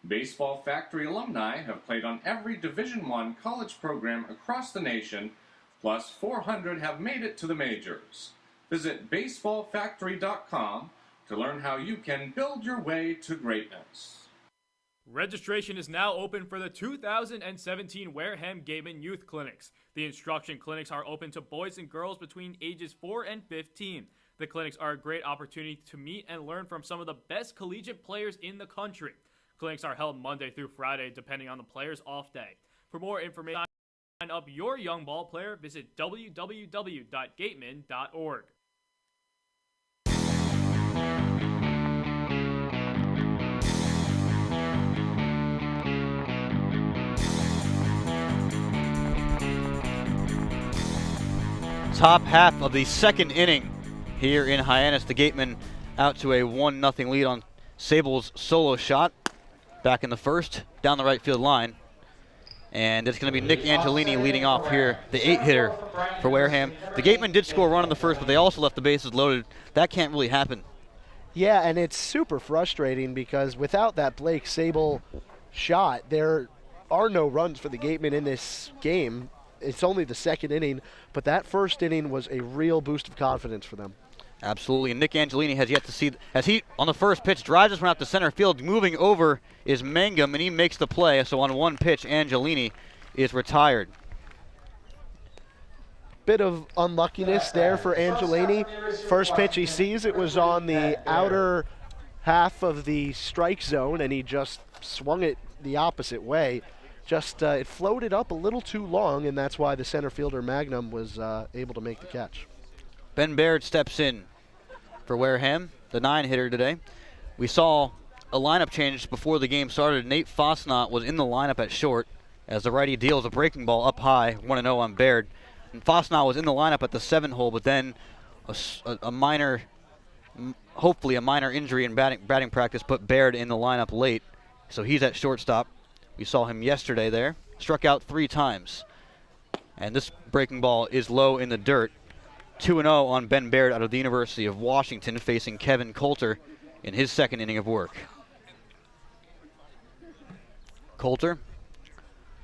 [SPEAKER 11] Baseball Factory alumni have played on every Division I college program across the nation, plus 400 have made it to the majors. Visit baseballfactory.com to learn how you can build your way to greatness.
[SPEAKER 10] Registration is now open for the 2017 Wareham Gatemen Youth Clinics. The instruction clinics are open to boys and girls between ages 4 and 15. The clinics are a great opportunity to meet and learn from some of the best collegiate players in the country. Clinics are held Monday through Friday, depending on the player's off day. For more information, sign up your young ball player, visit www.gatemen.org.
[SPEAKER 7] Top half of the second inning here in Hyannis. The Gatemen out to a 1-0 lead on Sable's solo shot back in the first, down the right field line. And it's going to be Nick Angelini leading off here, the 8-hitter for Wareham. The Gatemen did score a run in the first, but they also left the bases loaded. That can't really happen.
[SPEAKER 5] Yeah, and it's super frustrating because without that Blake Sable shot, there are no runs for the Gatemen in this game. It's only the second inning, but that first inning was a real boost of confidence for them.
[SPEAKER 7] Absolutely, and Nick Angelini has yet to see, as he, on the first pitch, drives this one out to center field. Moving over is Mangum, and he makes the play. So on one pitch, Angelini is retired.
[SPEAKER 5] Bit of unluckiness there for Angelini. First pitch he sees, it was on the outer half of the strike zone, and he just swung it the opposite way. It floated up a little too long, and that's why the center fielder Magnum was able to make the catch.
[SPEAKER 7] Ben Baird steps in for Wareham, the 9-hitter today. We saw a lineup change before the game started. Nate Fosnot was in the lineup at short as the righty deals a breaking ball up high, 1-0 on Baird. And Fosnot was in the lineup at the 7-hole, but then a minor, hopefully a minor injury in batting practice put Baird in the lineup late. So he's at shortstop. We saw him yesterday there. Struck out 3 times. And this breaking ball is low in the dirt. 2-0 on Ben Baird out of the University of Washington, facing Kevin Coulter in his second inning of work. Coulter,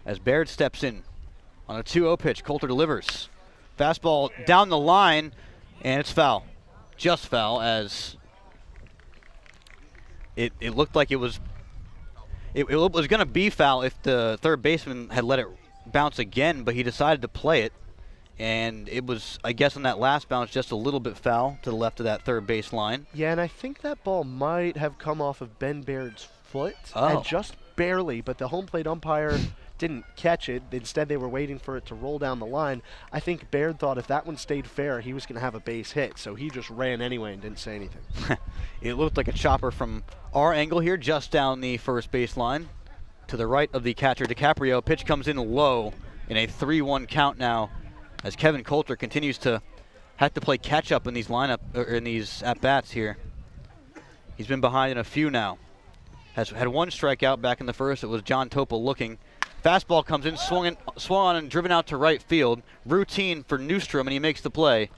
[SPEAKER 7] as Baird steps in on a 2-0 pitch, Coulter delivers. Fastball down the line, and it's foul. Just foul, as it looked like it was going to be foul if the third baseman had let it bounce again, but he decided to play it. And it was, I guess, on that last bounce, just a little bit foul to the left of that third base line.
[SPEAKER 5] Yeah, and I think that ball might have come off of Ben Baird's foot,
[SPEAKER 7] and
[SPEAKER 5] just barely, but the home plate umpire didn't catch it. Instead, they were waiting for it to roll down the line. I think Baird thought if that one stayed fair, he was going to have a base hit, so he just ran anyway and didn't say anything.
[SPEAKER 7] It looked like a chopper from our angle here, just down the first baseline. To the right of the catcher, DiCaprio. Pitch comes in low in a 3-1 count now, as Kevin Coulter continues to have to play catch-up in these at-bats here. He's been behind in a few now. Has had one strikeout back in the first. It was John Topa looking. Fastball comes in, swung on and driven out to right field. Routine for Newstrom, and he makes the play.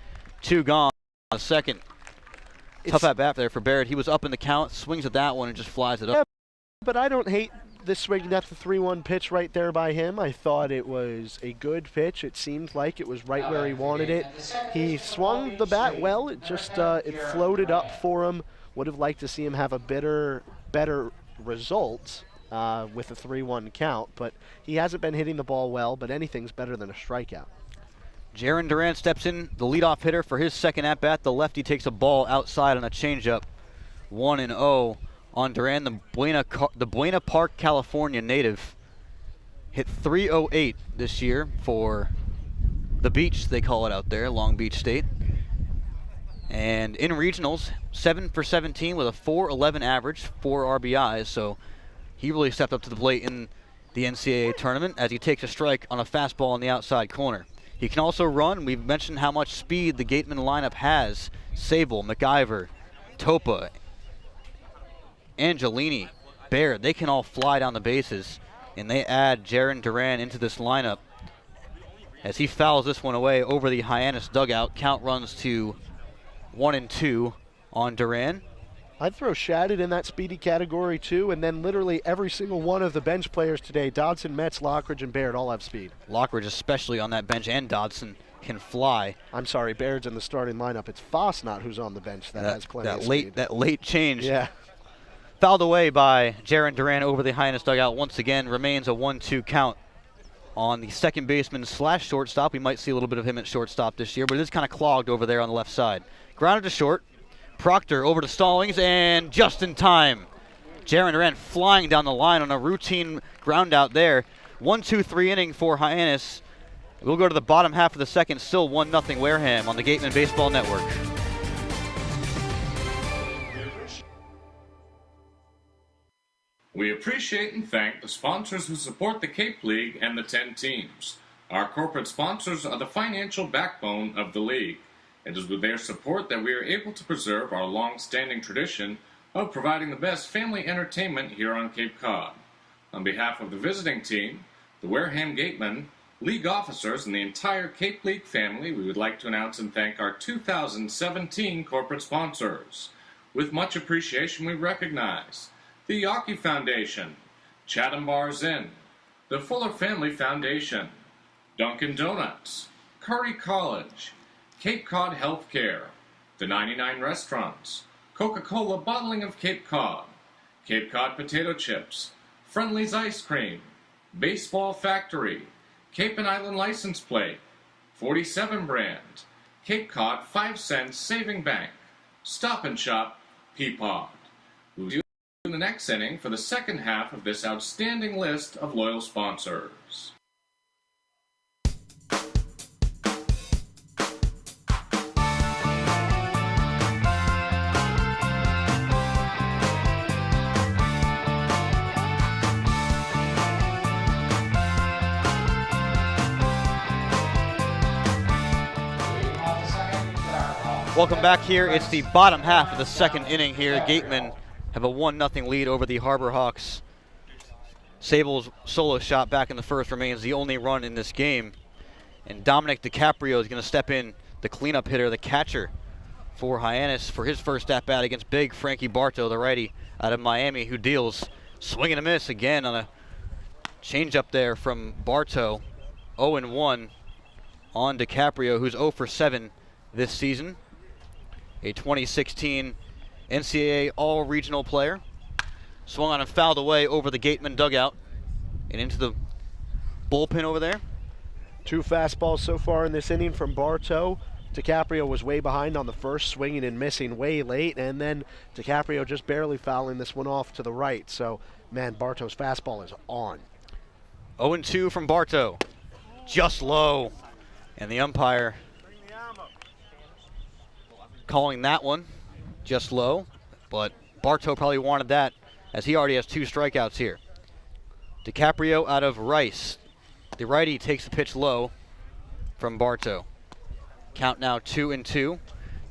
[SPEAKER 7] 2 gone on the second. Tough at-bat there for Barrett. He was up in the count, swings at that one, and just flies it up.
[SPEAKER 5] Yeah, but I don't hate the swing at the 3-1 pitch right there by him. I thought it was a good pitch. It seemed like it was right where he wanted it. He swung the bat well. It just it floated up for him. Would have liked to see him have a better result with a 3-1 count, but he hasn't been hitting the ball well, but anything's better than a strikeout.
[SPEAKER 7] Jaron Duran steps in, the leadoff hitter for his second at-bat. The lefty takes a ball outside on a changeup. 1-0 on Duran, the Buena Park, California native. Hit .308 this year for the beach, they call it out there, Long Beach State. And in regionals, 7 for 17 with a .411 average, 4 RBIs. So he really stepped up to the plate in the NCAA tournament as he takes a strike on a fastball in the outside corner. He can also run. We've mentioned how much speed the Gatemen lineup has. Sable, McIver, Topa, Angelini, Baird, they can all fly down the bases. And they add Jaron Duran into this lineup as he fouls this one away over the Hyannis dugout. Count runs to 1-2 on Duran.
[SPEAKER 5] I'd throw Shadid in that speedy category too, and then literally every single one of the bench players today, Dodson, Metz, Lockridge, and Baird, all have speed.
[SPEAKER 7] Lockridge especially on that bench, and Dodson can fly.
[SPEAKER 5] I'm sorry, Baird's in the starting lineup. It's Fosnot who's on the bench that has plenty of speed.
[SPEAKER 7] That late change.
[SPEAKER 5] Yeah.
[SPEAKER 7] Fouled away by Jaron Duran over the Hyannis dugout. Once again, remains a 1-2 count on the second baseman / shortstop. We might see a little bit of him at shortstop this year, but it is kind of clogged over there on the left side. Grounded to short. Proctor over to Stallings, and just in time. Jaron Duran flying down the line on a routine ground out there. 1-2-3 inning for Hyannis. We'll go to the bottom half of the second, still 1-0 Wareham on the Gatemen Baseball Network.
[SPEAKER 11] We appreciate and thank the sponsors who support the Cape League and the 10 teams. Our corporate sponsors are the financial backbone of the league. It is with their support that we are able to preserve our long-standing tradition of providing the best family entertainment here on Cape Cod. On behalf of the visiting team, the Wareham Gatemen, league officers, and the entire Cape League family, we would like to announce and thank our 2017 corporate sponsors. With much appreciation, we recognize the Yawkey Foundation, Chatham Bars Inn, the Fuller Family Foundation, Dunkin' Donuts, Curry College, Cape Cod Healthcare, the 99 Restaurants, Coca-Cola Bottling of Cape Cod Potato Chips, Friendly's Ice Cream, Baseball Factory, Cape and Island License Plate, 47 Brand, Cape Cod 5 Cents Saving Bank, Stop and Shop, Peapod. We'll see you in the next inning for the second half of this outstanding list of loyal sponsors.
[SPEAKER 7] Welcome back here. It's the bottom half of the second inning here. Gatemen have a 1-0 lead over the Harbor Hawks. Sable's solo shot back in the first remains the only run in this game. And Dominic DiCaprio is going to step in, the cleanup hitter, the catcher for Hyannis for his first at-bat against big Frankie Bartow, the righty out of Miami, who deals swing and a miss again on a change-up there from Bartow. 0-1 on DiCaprio, who's 0 for 7 this season. A 2016 NCAA all-regional player. Swung on and fouled away over the Gatemen dugout and into the bullpen over there.
[SPEAKER 5] 2 fastballs so far in this inning from Bartow. DiCaprio was way behind on the first, swinging and missing way late, and then DiCaprio just barely fouling this one off to the right. So, man, Bartow's fastball is on.
[SPEAKER 7] 0-2 from Bartow. Just low. And the umpire calling that one just low. But Bartow probably wanted that, as he already has 2 strikeouts here. DiCaprio out of Rice. The righty takes the pitch low from Bartow. Count now 2-2.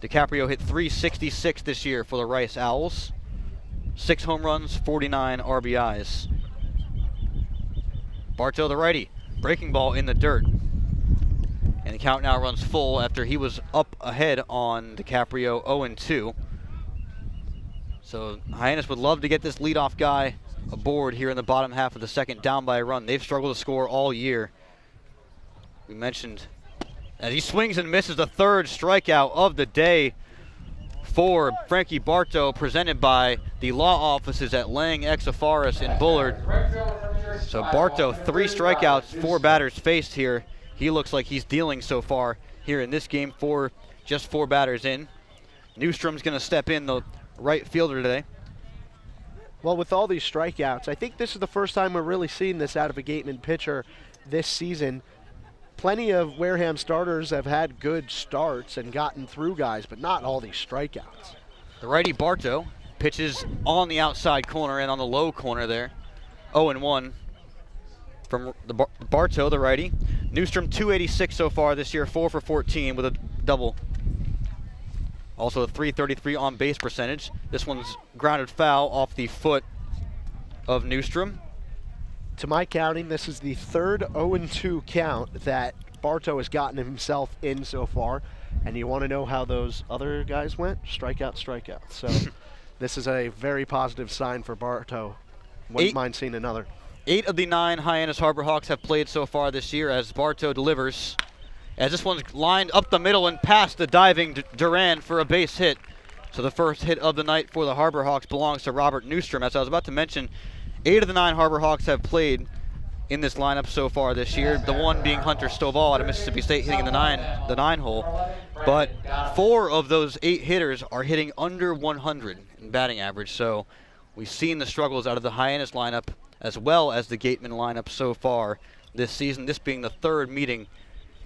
[SPEAKER 7] DiCaprio hit .366 this year for the Rice Owls. 6 home runs, 49 RBIs. Bartow, the righty, breaking ball in the dirt. And the count now runs full after he was up ahead on DiCaprio, 0-2. So Hyannis would love to get this leadoff guy aboard here in the bottom half of the second, down by a run. They've struggled to score all year. We mentioned as he swings and misses the 3rd strikeout of the day for Frankie Bartow, presented by the law offices at Lang, Exafaris, and Bullard. So Bartow, 3 strikeouts, 4 batters faced here. He looks like he's dealing so far here in this game, just 4 batters in. Newstrom's going to step in, the right fielder today.
[SPEAKER 5] Well, with all these strikeouts, I think this is the first time we're really seeing this out of a Gatemen pitcher this season. Plenty of Wareham starters have had good starts and gotten through guys, but not all these strikeouts.
[SPEAKER 7] The righty Bartow pitches on the outside corner and on the low corner there. 0-1 from the Bartow, the righty. Newstrom, 286 so far this year, 4 for 14 with a double. Also a .333 on base percentage. This one's grounded foul off the foot of Newstrom.
[SPEAKER 5] To my counting, this is the 3rd 0-2 count that Bartow has gotten himself in so far. And you want to know how those other guys went? Strikeout, strikeout. So this is a very positive sign for Bartow. Wouldn't mind seeing another.
[SPEAKER 7] 8 of the 9 Hyannis Harbor Hawks have played so far this year as Bartow delivers. As this one's lined up the middle and past the diving Duran for a base hit. So the first hit of the night for the Harbor Hawks belongs to Robert Newstrom. As I was about to mention, 8 of the 9 Harbor Hawks have played in this lineup so far this year. The one being Hunter Stovall out of Mississippi State hitting in the 9 hole. But 4 of those 8 hitters are hitting under 100 in batting average. So we've seen the struggles out of the Hyannis lineup as well as the Gatemen lineup so far this season. This being the 3rd meeting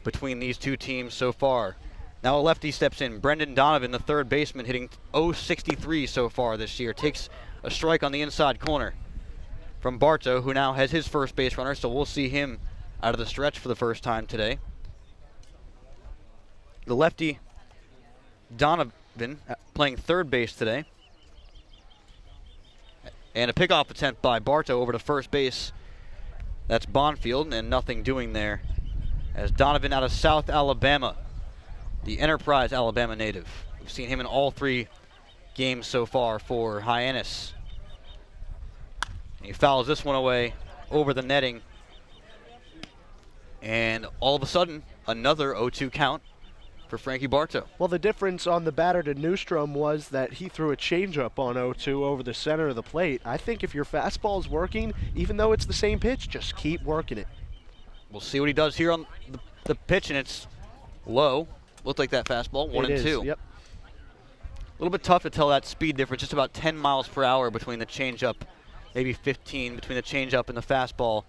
[SPEAKER 7] between these 2 teams so far. Now a lefty steps in. Brendan Donovan, the 3rd baseman, hitting .063 so far this year. Takes a strike on the inside corner from Bartow, who now has his first base runner, so we'll see him out of the stretch for the first time today. The lefty, Donovan, playing 3rd base today. And a pickoff attempt by Bartow over to first base. That's Bonfield, and nothing doing there. As Donovan out of South Alabama, the Enterprise, Alabama native. We've seen him in all 3 games so far for Hyannis. He fouls this one away over the netting. And all of a sudden, another 0-2 count for Frankie Bartow.
[SPEAKER 5] Well, the difference on the batter to Newstrom was that he threw a changeup on 0-2 over the center of the plate. I think if your fastball is working, even though it's the same pitch, just keep working it.
[SPEAKER 7] We'll see what he does here on the pitch, and it's low. Looked like that fastball, 1-2.
[SPEAKER 5] Yep.
[SPEAKER 7] A little bit tough to tell that speed difference, just about 10 miles per hour between the changeup, maybe 15 between the changeup and the fastball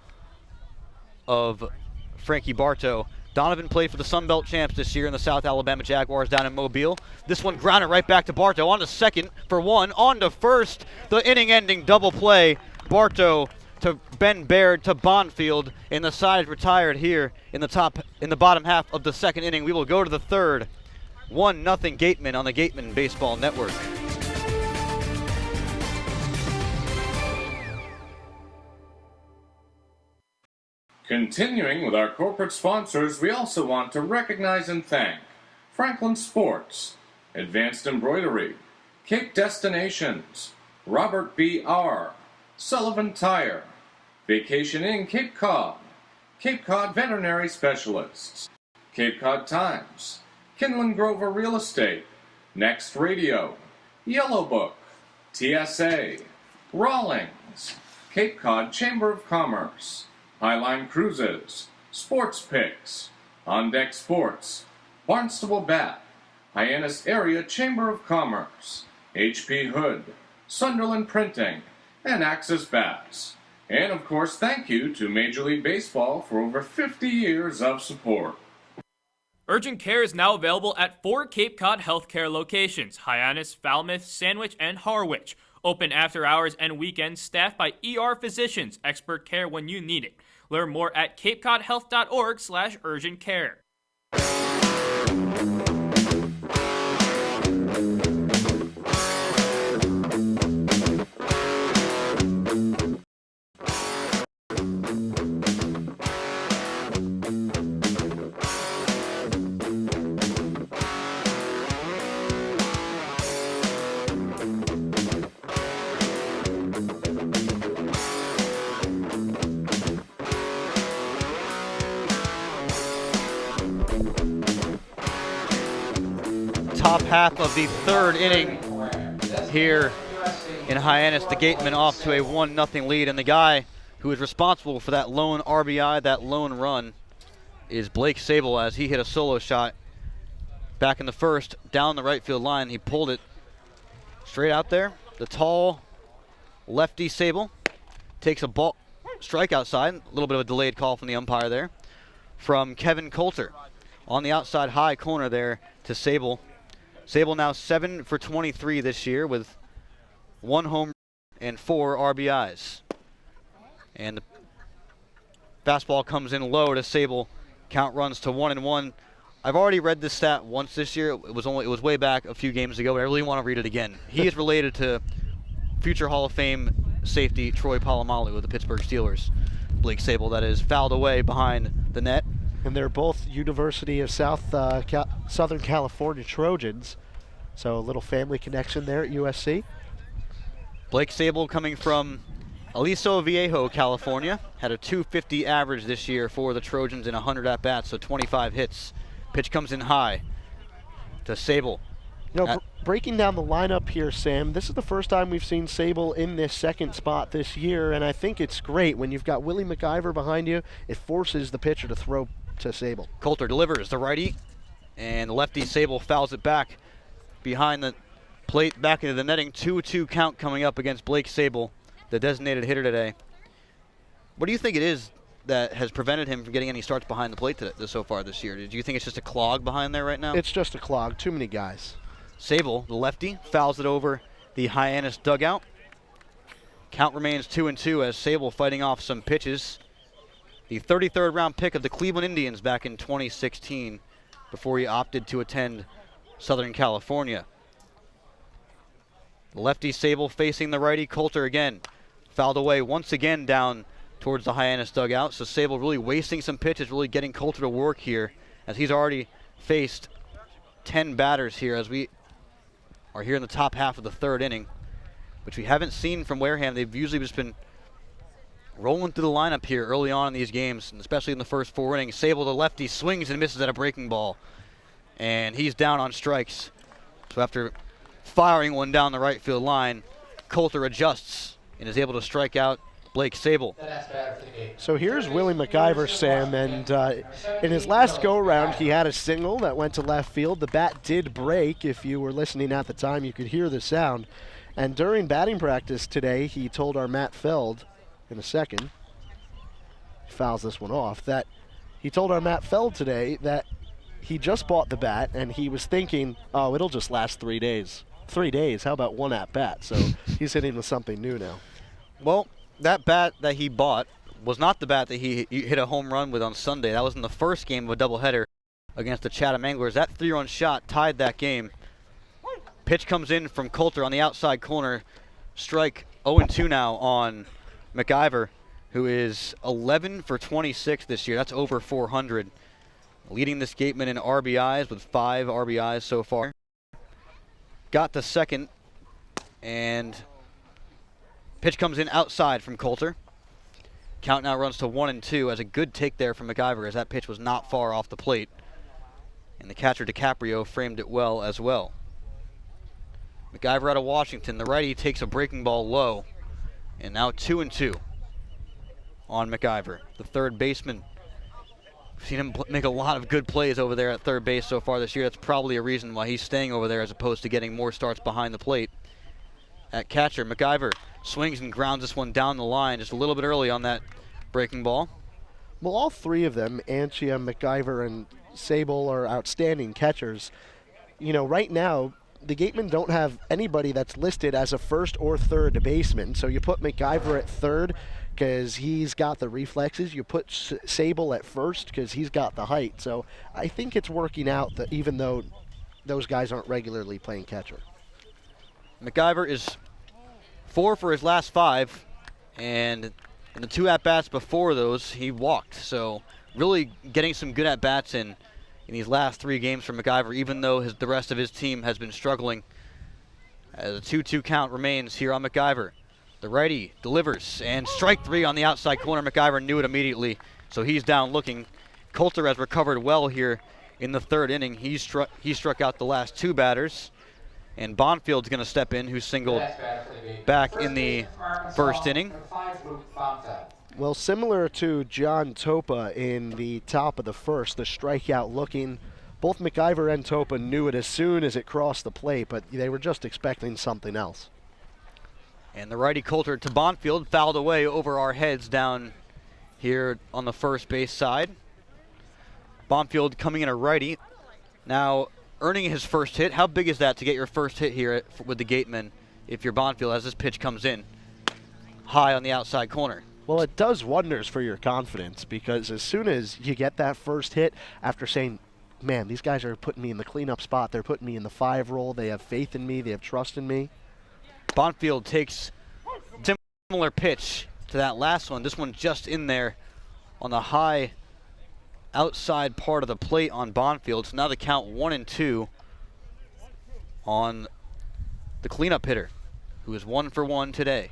[SPEAKER 7] of Frankie Bartow. Donovan played for the Sun Belt champs this year in the South Alabama Jaguars down in Mobile. This one grounded right back to Bartow. On to second for 1, on to first. The inning-ending double play. Bartow to Ben Baird to Bonfield, and the side retired here in the bottom half of the second inning. We will go to the 3rd. 1-0 Gatemen on the Gatemen Baseball Network.
[SPEAKER 11] Continuing with our corporate sponsors, we also want to recognize and thank Franklin Sports, Advanced Embroidery, Cape Destinations, Robert B. R., Sullivan Tire, Vacation Inn Cape Cod Veterinary Specialists, Cape Cod Times, Kinlan Grover Real Estate, Next Radio, Yellow Book, TSA, Rawlings, Cape Cod Chamber of Commerce, Highline Cruises, Sports Picks, On Deck Sports, Barnstable Bat, Hyannis Area Chamber of Commerce, H.P. Hood, Sunderland Printing, and Axis Bats. And of course, thank you to Major League Baseball for over 50 years of support.
[SPEAKER 10] Urgent care is now available at 4 Cape Cod healthcare locations: Hyannis, Falmouth, Sandwich, and Harwich. Open after hours and weekends, staffed by ER physicians, expert care when you need it. Learn more at capecodhealth.org/urgent care.
[SPEAKER 7] Top half of the third inning here in Hyannis. The Gatemen off to a 1-0 lead, and the guy who is responsible for that lone RBI, that lone run, is Blake Sable, as he hit a solo shot back in the first down the right field line. He pulled it straight out there. The tall lefty Sable takes a ball strike outside. A little bit of a delayed call from the umpire there from Kevin Coulter on the outside high corner there to Sable. Sable now 7 for 23 this year with 1 home and 4 RBIs. And the fastball comes in low to Sable. Count runs to 1-1. I've already read this stat once this year. It was way back a few games ago, but I really want to read it again. He is related to future Hall of Fame safety Troy Polamalu of the Pittsburgh Steelers. Blake Sable, that is, fouled away behind the net.
[SPEAKER 5] And they're both University of Southern California Trojans, so a little family connection there at USC.
[SPEAKER 7] Blake Sable coming from Aliso Viejo, California, had a .250 average this year for the Trojans in 100 at-bats, so 25 hits. Pitch comes in high to Sable.
[SPEAKER 5] You know, breaking down the lineup here, Sam, this is the first time we've seen Sable in this second spot this year, and I think it's great. When you've got Willie McIver behind you, it forces the pitcher to throw to Sable.
[SPEAKER 7] Coulter delivers the righty, and lefty Sable fouls it back behind the plate, back into the netting. 2-2 count coming up against Blake Sable, the designated hitter today. What do you think it is that has prevented him from getting any starts behind the plate so far this year? Do you think it's just a clog behind there right now?
[SPEAKER 5] It's just a clog. Too many guys.
[SPEAKER 7] Sable, the lefty, fouls it over the Hyannis dugout. Count remains 2-2 as Sable fighting off some pitches. The 33rd round pick of the Cleveland Indians back in 2016 before he opted to attend Southern California. The lefty Sable facing the righty Coulter again. Fouled away once again down towards the Hyannis dugout. So Sable really wasting some pitches, really getting Coulter to work here, as he's already faced 10 batters here as we are here in the top half of the third inning, which we haven't seen from Wareham. They've usually just been rolling through the lineup here early on in these games, and especially in the first 4 innings. Sable, the lefty, swings and misses at a breaking ball, and he's down on strikes. So after firing one down the right field line, Coulter adjusts and is able to strike out Blake Sable.
[SPEAKER 5] So here's Willie McIver, Sam, and in his last go-around, he had a single that went to left field. The bat did break. If you were listening at the time, you could hear the sound. And during batting practice today, he told our Matt Feld, in a second, he fouls this one off, that he told our Matt Feld today that he just bought the bat, and he was thinking, oh, it'll just last 3 days. 3 days, how about one at-bat? So he's hitting with something new now.
[SPEAKER 7] Well, that bat that he bought was not the bat that he hit a home run with on Sunday. That was in the first game of a doubleheader against the Chatham Anglers. That 3-run shot tied that game. Pitch comes in from Coulter on the outside corner. Strike 0-2 now on McIver, who is 11 for 26 this year. That's over 400. Leading this Gateman in RBIs with 5 RBIs so far. Got to second, and pitch comes in outside from Coulter. Count now runs to 1-2 as a good take there from McIver, as that pitch was not far off the plate. And the catcher DiCaprio framed it well as well. McIver out of Washington. The righty takes a breaking ball low. And now 2-2 on McIver, the third baseman. We've seen him make a lot of good plays over there at third base so far this year. That's probably a reason why he's staying over there as opposed to getting more starts behind the plate. At catcher, McIver swings and grounds this one down the line just a little bit early on that breaking ball.
[SPEAKER 5] Well, all three of them, Anchia, McIver, and Sable, are outstanding catchers. You know, right now, the Gatemen don't have anybody that's listed as a first or third baseman. So you put McIver at third because he's got the reflexes. You put Sable at first because he's got the height. So I think it's working out, that even though those guys aren't regularly playing catcher.
[SPEAKER 7] McIver is 4 for his last 5, and in the 2 at-bats before those, he walked. So really getting some good at-bats in these last 3 games for McIver, even though the rest of his team has been struggling. As a 2-2 count remains here on McIver. The righty delivers, and strike 3 on the outside corner. McIver knew it immediately, so he's down looking. Coulter has recovered well here in the 3rd inning. He struck out the last 2 batters, and Bonfield's going to step in, who singled back in the 1st inning.
[SPEAKER 5] Well, similar to John Topa in the top of the 1st, the strikeout looking. Both McIver and Topa knew it as soon as it crossed the plate, but they were just expecting something else.
[SPEAKER 7] And the righty Coulter to Bonfield, fouled away over our heads down here on the first base side. Bonfield coming in a righty, now earning his first hit. How big is that to get your first hit here with the Gatemen if you're Bonfield as this pitch comes in high on the outside corner?
[SPEAKER 5] Well, it does wonders for your confidence, because as soon as you get that first hit, after saying, man, these guys are putting me in the cleanup spot, they're putting me in the 5 role, they have faith in me, they have trust in me.
[SPEAKER 7] Bonfield takes similar pitch to that last one. This one just in there on the high outside part of the plate on Bonfield. So now the count 1-2 on the cleanup hitter, who is 1 for 1 today.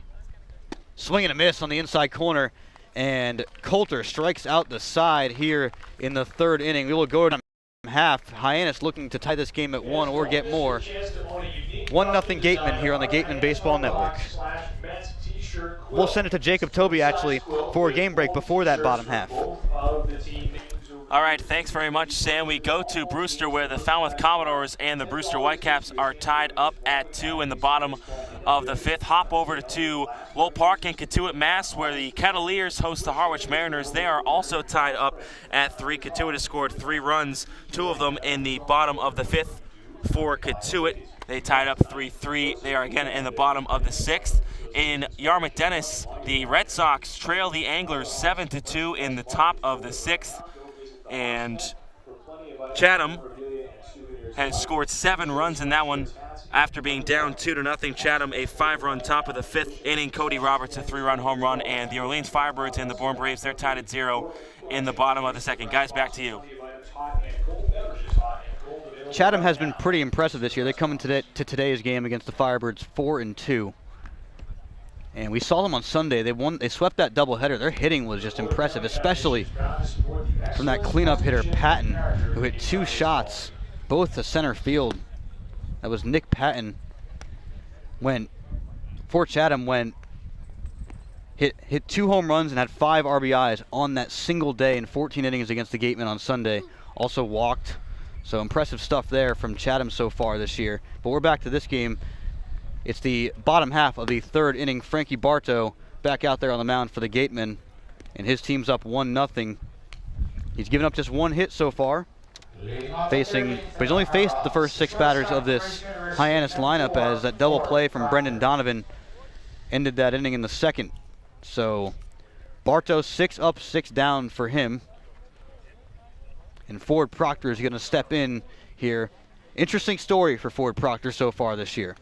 [SPEAKER 7] Swing and a miss on the inside corner, and Coulter strikes out the side here in the 3rd inning. We will go to half. Hyannis looking to tie this game at 1 or get more. 1-0 Gatemen here on the Gatemen Baseball Network. We'll send it to Jacob Toby, actually, for a game break before that bottom half.
[SPEAKER 4] All right, thanks very much, Sam. We go to Brewster, where the Falmouth Commodores and the Brewster Whitecaps are tied up at 2 in the bottom of the 5th. Hop over to Wool Park in Catuit, Mass, where the Cavaliers host the Harwich Mariners. They are also tied up at 3. Catuit has scored 3 runs, 2 of them in the bottom of the 5th for Catuit. They tied up 3-3. They are again in the bottom of the 6th. In Yarmouth Dennis, the Red Sox trail the Anglers 7-2 in the top of the 6th. And Chatham has scored 7 runs in that one after being down 2-0. Chatham, a 5-run top of the 5th inning. Cody Roberts, a 3-run home run. And the Orleans Firebirds and the Bourne Braves, they're tied at 0 in the bottom of the 2nd. Guys, back to you.
[SPEAKER 7] Chatham has been pretty impressive this year. They come into today's game against the Firebirds 4-2. And we saw them on Sunday. They swept that doubleheader. Their hitting was just impressive, especially from that cleanup hitter, Patton, who hit 2 shots, both to center field. That was Nick Patton. For Chatham, hit 2 home runs and had 5 RBIs on that single day in 14 innings against the Gatemen on Sunday. Also walked. So impressive stuff there from Chatham so far this year. But we're back to this game. It's the bottom half of the 3rd inning. Frankie Bartow back out there on the mound for the Gatemen, and his team's up 1-0. He's given up just 1 hit so far, but he's only faced the first 6 batters of this Hyannis lineup, as that double play from Brendan Donovan ended that inning in the 2nd. So Bartow 6 up, 6 down for him. And Ford Proctor is going to step in here. Interesting story for Ford Proctor so far this year.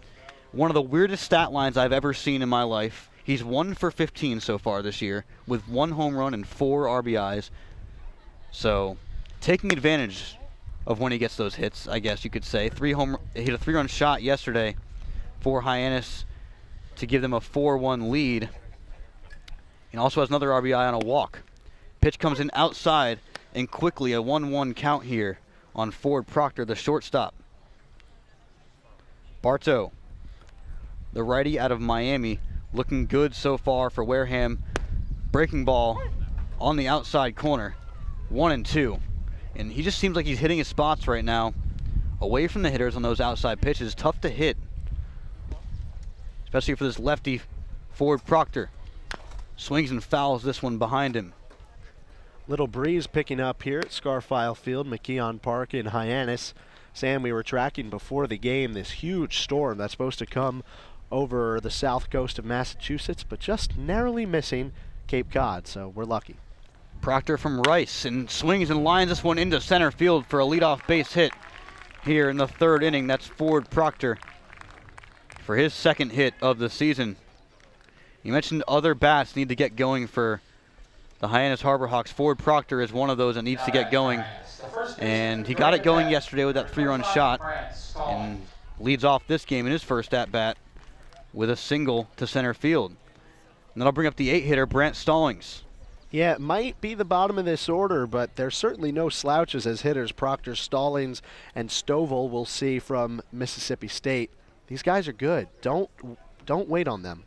[SPEAKER 7] One of the weirdest stat lines I've ever seen in my life. He's 1 for 15 so far this year with 1 home run and 4 RBIs. So taking advantage of when he gets those hits, I guess you could say. He hit a 3-run shot yesterday for Hyannis to give them a 4-1 lead. And also has another RBI on a walk. Pitch comes in outside, and quickly a 1-1 count here on Ford Proctor, the shortstop. Bartow, the righty out of Miami, looking good so far for Wareham. Breaking ball on the outside corner, 1-2. And he just seems like he's hitting his spots right now, away from the hitters on those outside pitches. Tough to hit, especially for this lefty Ford Proctor swings and fouls this one behind him.
[SPEAKER 5] Little breeze picking up here at Scarfile Field, McKeon Park in Hyannis. Sam, we were tracking before the game this huge storm that's supposed to come over the south coast of Massachusetts, but just narrowly missing Cape Cod, so we're lucky.
[SPEAKER 7] Proctor from Rice and swings and lines this one into center field for a leadoff base hit here in the third inning. That's Ford Proctor for his second hit of the season. You mentioned other bats need to get going for the Hyannis Harbor Hawks. Ford Proctor is one of those that needs to get going, and he got it going yesterday with that 3-run shot and leads off this game in his first at-bat with a single to center field. And that'll bring up the 8-hitter, Brant Stallings.
[SPEAKER 5] Yeah, it might be the bottom of this order, but there's certainly no slouches as hitters. Proctor, Stallings, and Stovall we'll see from Mississippi State. These guys are good. Don't wait on them.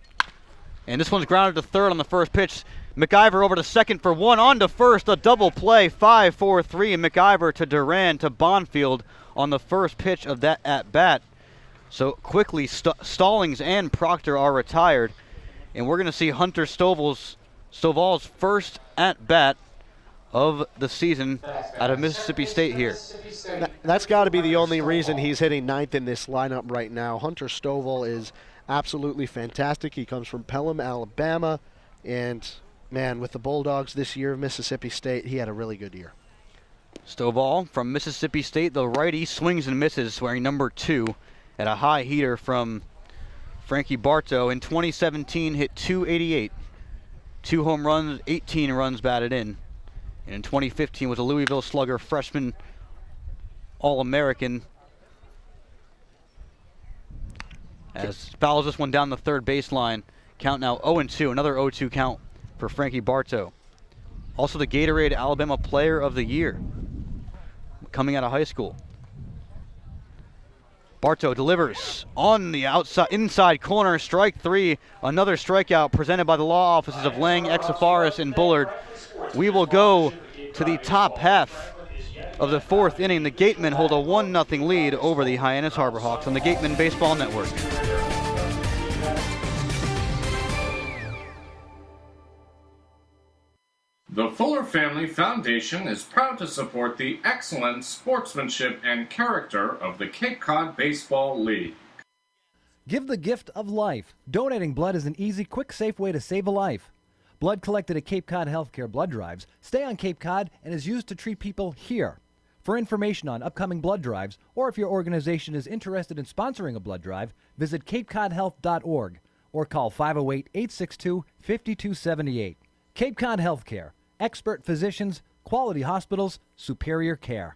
[SPEAKER 7] And this one's grounded to third on the first pitch. McIver over to second for one, on to first, a double play, 5-4-3, and McIver to Duran to Bonfield on the first pitch of that at-bat. So quickly, Stallings and Proctor are retired, and we're going to see Hunter Stovall's first at-bat of the season out of Mississippi State here.
[SPEAKER 5] That's got to be the only reason he's hitting ninth in this lineup right now. Hunter Stovall is absolutely fantastic. He comes from Pelham, Alabama, and man, with the Bulldogs this year of Mississippi State, he had a really good year.
[SPEAKER 7] Stovall from Mississippi State, the righty, swings and misses, wearing number 2 at a high heater from Frankie Bartow. In 2017, hit .288, 2 home runs, 18 runs batted in. And in 2015 was a Louisville Slugger freshman All-American. As fouls this one down the third baseline. Count now 0-2, another 0-2 count for Frankie Bartow. Also the Gatorade Alabama Player of the Year coming out of high school. Bartow delivers on the inside corner, strike 3. Another strikeout presented by the law offices of Lang, Exafaris, and Bullard. We will go to the top half of the fourth inning. The Gatemen hold a 1-0 lead over the Hyannis Harbor Hawks on the Gatemen Baseball Network.
[SPEAKER 11] The Fuller Family Foundation is proud to support the excellent sportsmanship and character of the Cape Cod Baseball League.
[SPEAKER 14] Give the gift of life. Donating blood is an easy, quick, safe way to save a life. Blood collected at Cape Cod Healthcare blood drives stay on Cape Cod and is used to treat people here. For information on upcoming blood drives, or if your organization is interested in sponsoring a blood drive, visit capecodhealth.org or call 508-862-5278. Cape Cod Healthcare. Expert physicians, quality hospitals, superior care.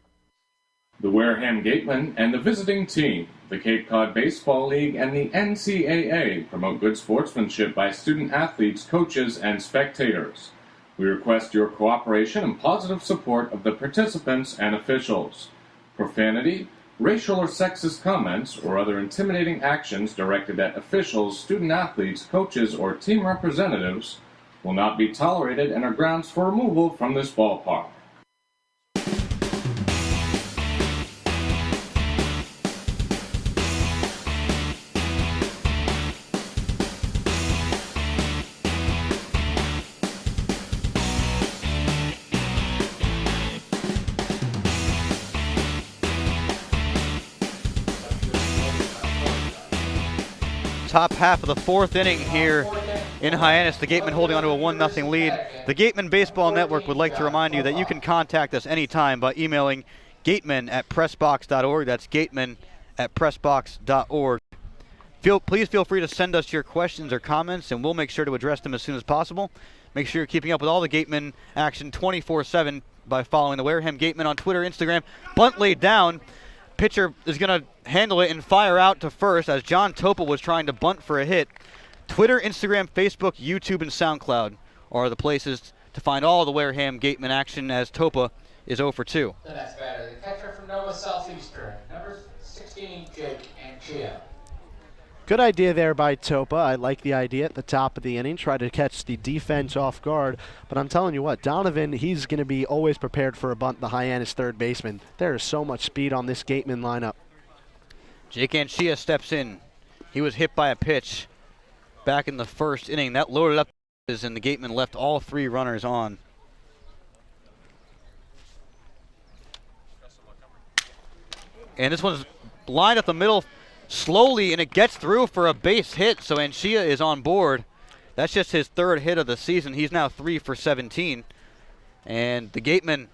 [SPEAKER 11] The Wareham Gatemen and the visiting team, the Cape Cod Baseball League, and the NCAA promote good sportsmanship by student athletes, coaches, and spectators. We request your cooperation and positive support of the participants and officials. Profanity, racial or sexist comments, or other intimidating actions directed at officials, student athletes, coaches, or team representatives will not be tolerated and are grounds for removal from this ballpark.
[SPEAKER 7] Top half of the fourth inning here in Hyannis. The Gatemen holding on to a 1-0 lead. The Gatemen Baseball Network would like to remind you that you can contact us anytime by emailing gatemen@pressbox.org. That's gatemen@pressbox.org. Please feel free to send us your questions or comments, and we'll make sure to address them as soon as possible. Make sure you're keeping up with all the Gatemen action 24/7 by following the Wareham Gatemen on Twitter, Instagram. Bunt laid down. Pitcher is going to handle it and fire out to first as John Topa was trying to bunt for a hit. Twitter, Instagram, Facebook, YouTube, and SoundCloud are the places to find all the Wareham Gatemen action as Topa is 0 for 2.
[SPEAKER 15] The next batter, the catcher from Nova Southeastern, number 16, Jake Anchia.
[SPEAKER 5] Good idea there by Topa. I like the idea at the top of the inning. Try to catch the defense off guard. But I'm telling you what, Donovan, he's going to be always prepared for a bunt, the Hyannis third baseman. There is so much speed on this Gateman lineup.
[SPEAKER 7] Jake Anchia steps in. He was hit by a pitch back in the first inning. That loaded up, and the Gatemen left all 3 runners on. And this one's lined up the middle slowly, and it gets through for a base hit, so Anchia is on board. That's just his 3rd hit of the season. He's now 3 for 17. And the Gatemen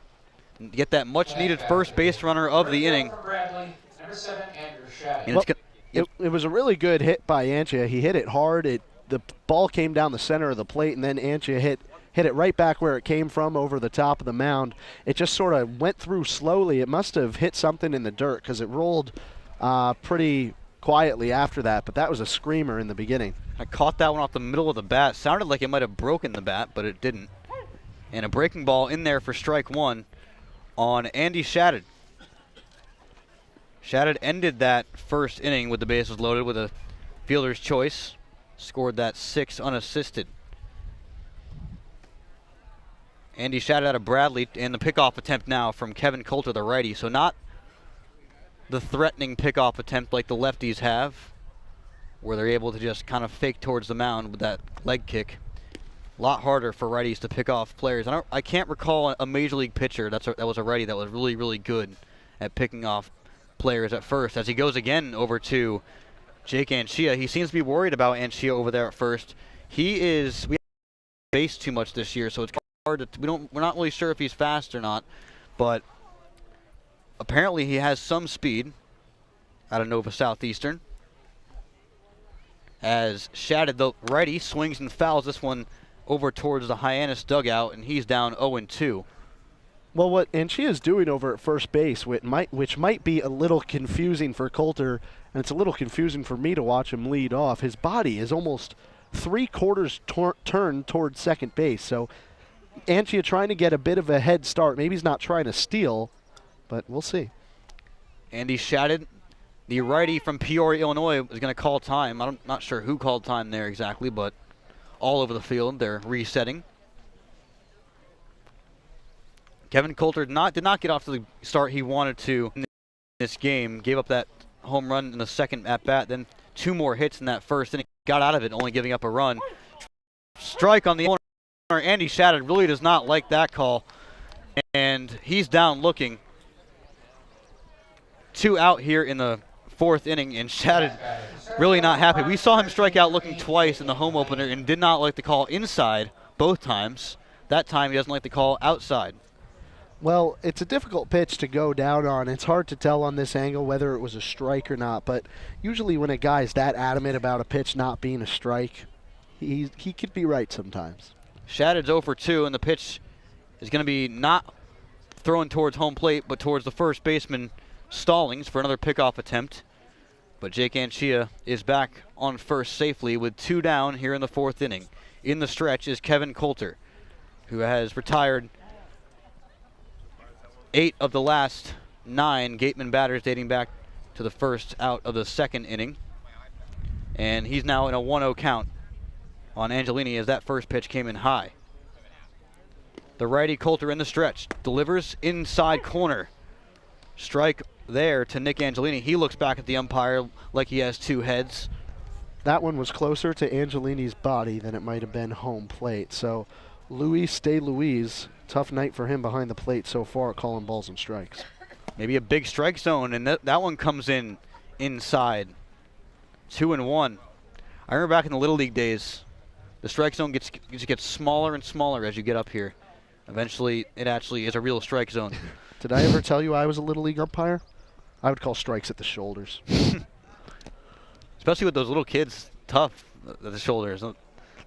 [SPEAKER 7] get that much-needed first base runner of the inning.
[SPEAKER 5] Well, it was a really good hit by Anchia. He hit it hard. The ball came down the center of the plate, and then Anchia hit it right back where it came from, over the top of the mound. It just sort of went through slowly. It must have hit something in the dirt because it rolled pretty quietly after that, but that was a screamer in the beginning.
[SPEAKER 7] I caught that one off the middle of the bat. Sounded like it might have broken the bat, but it didn't. And a breaking ball in there for strike 1 on Andy Shattuck. Shattuck ended that first inning with the bases loaded with a fielder's choice. Scored that 6 unassisted. Andy Shattuck out of Bradley, and the pickoff attempt now from Kevin Coulter, the righty. So not the threatening pickoff attempt like the lefties have, where they're able to just kind of fake towards the mound with that leg kick. A lot harder for righties to pick off players. I can't recall a major league pitcher that was a righty that was really, really good at picking off players at first. As he goes again over to Jake Anchia, he seems to be worried about Anchia over there at first. We haven't based too much this year, so it's hard to, we're not really sure if he's fast or not, but apparently he has some speed out of Nova Southeastern. As Shattuck, the righty, swings and fouls this one over towards the Hyannis dugout, and he's down 0-2.
[SPEAKER 5] Well, what Anchia's doing over at first base, which might be a little confusing for Coulter, and it's a little confusing for me to watch him lead off, his body is almost 3/4 turned towards second base. So Anchia trying to get a bit of a head start. Maybe he's not trying to steal, but we'll see.
[SPEAKER 7] Andy Shattuck, the righty from Peoria, Illinois, is going to call time. I'm not sure who called time there exactly, but all over the field they're resetting. Kevin Coulter did not get off to the start he wanted to in this game. Gave up that home run in the second at-bat, then 2 more hits in that first inning. Got out of it, only giving up a run. Strike on the corner. Andy Shattuck really does not like that call, and he's down looking. 2 out here in the 4th inning, and Shattuck really not happy. We saw him strike out looking twice in the home opener and did not like the call inside both times. That time he doesn't like the call outside.
[SPEAKER 5] Well, it's a difficult pitch to go down on. It's hard to tell on this angle whether it was a strike or not, but usually when a guy's that adamant about a pitch not being a strike, he could be right sometimes.
[SPEAKER 7] Shattuck's 0 for 2, and the pitch is going to be not thrown towards home plate, but towards the first baseman, Stallings, for another pickoff attempt. But Jake Anchia is back on first safely with 2 down here in the 4th inning. In the stretch is Kevin Coulter, who has retired 8 of the last 9 Gatemen batters dating back to the first out of the 2nd inning. And he's now in a 1-0 count on Angelini as that first pitch came in high. The righty Coulter in the stretch delivers inside corner. Strike there to Nick Angelini. He looks back at the umpire like he has 2 heads.
[SPEAKER 5] That one was closer to Angelini's body than it might have been home plate. So Luis De Luis, tough night for him behind the plate so far, calling balls and strikes.
[SPEAKER 7] Maybe a big strike zone, and that one comes in inside. 2-1. I remember back in the Little League days, the strike zone gets smaller and smaller as you get up here. Eventually, it actually is a real strike zone.
[SPEAKER 5] Did I ever tell you I was a Little League umpire? I would call strikes at the shoulders.
[SPEAKER 7] Especially with those little kids, tough at the shoulders. They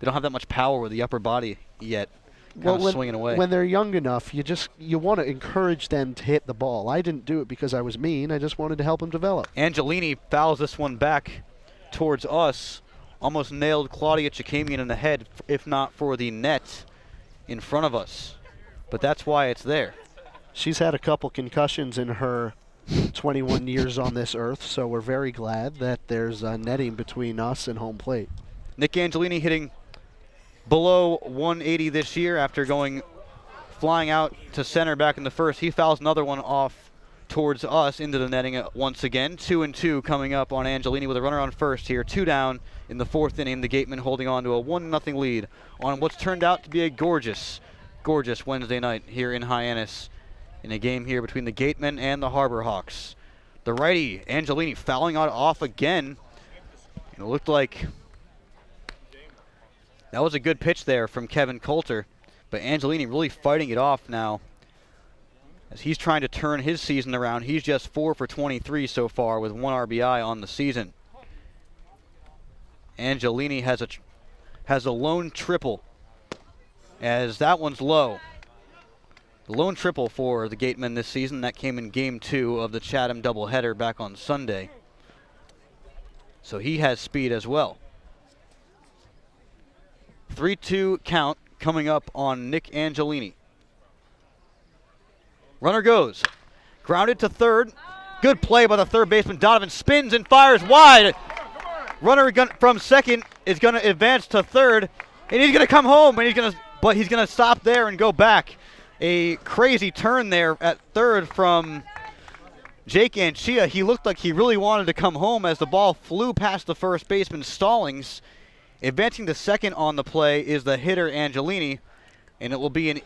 [SPEAKER 7] don't have that much power with the upper body yet. Swinging away.
[SPEAKER 5] When they're young enough, you want to encourage them to hit the ball. I didn't do it because I was mean. I just wanted to help them develop.
[SPEAKER 7] Angelini fouls this one back towards us. Almost nailed Claudia Chikamian in the head, if not for the net in front of us. But that's why it's there.
[SPEAKER 5] She's had a couple concussions in her 21 years on this earth, so we're very glad that there's netting between us and home plate.
[SPEAKER 7] Nick Angelini hitting below 180 this year after flying out to center back in the first. He fouls another one off towards us into the netting once again. 2-2 coming up on Angelini with a runner on first here. 2 down in the 4th inning. The Gatemen holding on to a 1-0 lead on what's turned out to be a gorgeous Wednesday night here in Hyannis in a game here between the Gatemen and the Harbor Hawks. The righty, Angelini, fouling off again. It looked like that was a good pitch there from Kevin Coulter, but Angelini really fighting it off now as he's trying to turn his season around. He's just 4 for 23 so far with 1 RBI on the season. Angelini has a lone triple as that one's low. The lone triple for the Gatemen this season, that came in Game 2 of the Chatham doubleheader back on Sunday. So he has speed as well. 3-2 count coming up on Nick Angelini. Runner goes. Grounded to third. Good play by the third baseman. Donovan spins and fires wide. Runner from second is going to advance to third, and he's going to come home, and he's going to stop there and go back. A crazy turn there at third from Jake Anchia. He looked like he really wanted to come home as the ball flew past the first baseman Stallings. Advancing to second on the play is the hitter Angelini, and it will be an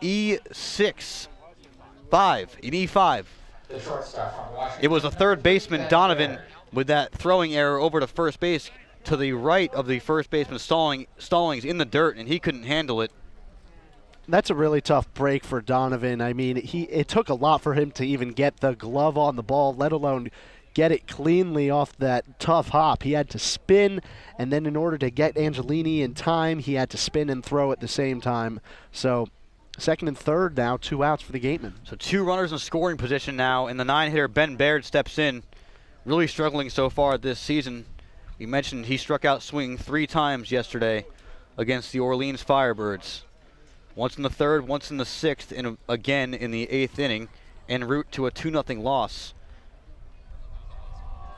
[SPEAKER 7] E5.
[SPEAKER 15] The shortstop from Washington.
[SPEAKER 7] It was a third baseman Donovan with that throwing error over to first base to the right of the first baseman Stallings in the dirt, and he couldn't handle it.
[SPEAKER 5] That's a really tough break for Donovan. I mean, it took a lot for him to even get the glove on the ball, let alone get it cleanly off that tough hop. He had to spin, and then in order to get Angelini in time, he had to spin and throw at the same time. So second and third now, 2 outs for the Gatemen.
[SPEAKER 7] So 2 runners in scoring position now, and the 9-hitter Ben Baird steps in. Really struggling so far this season. We mentioned he struck out swinging 3 times yesterday against the Orleans Firebirds. Once in the 3rd, once in the 6th, and again in the 8th inning, en route to a 2-0 loss.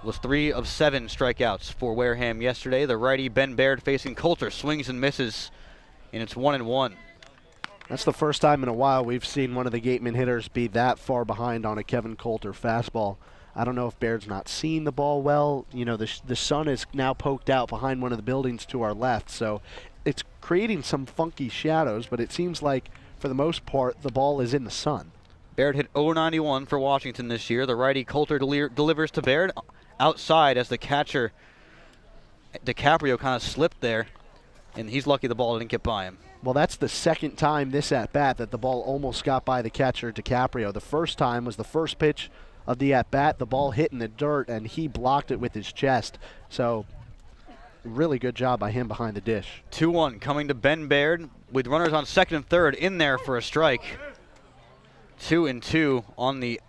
[SPEAKER 7] Was 3 of 7 strikeouts for Wareham yesterday. The righty Ben Baird facing Coulter, swings and misses, and it's 1-1.
[SPEAKER 5] That's the first time in a while we've seen one of the Gatemen hitters be that far behind on a Kevin Coulter fastball. I don't know if Baird's not seeing the ball well. You know, the sun is now poked out behind one of the buildings to our left, so it's creating some funky shadows, but it seems like, for the most part, the ball is in the sun.
[SPEAKER 7] Baird hit .091 for Washington this year. The righty Coulter delivers to Baird outside as the catcher, DiCaprio, kind of slipped there, and he's lucky the ball didn't get by him.
[SPEAKER 5] Well, that's the second time this at-bat that the ball almost got by the catcher, DiCaprio. The first time was the first pitch of the at-bat. The ball hit in the dirt, and he blocked it with his chest. So really good job by him behind the dish.
[SPEAKER 7] 2-1 coming to Ben Baird with runners on second and third in there for a strike. 2-2 on the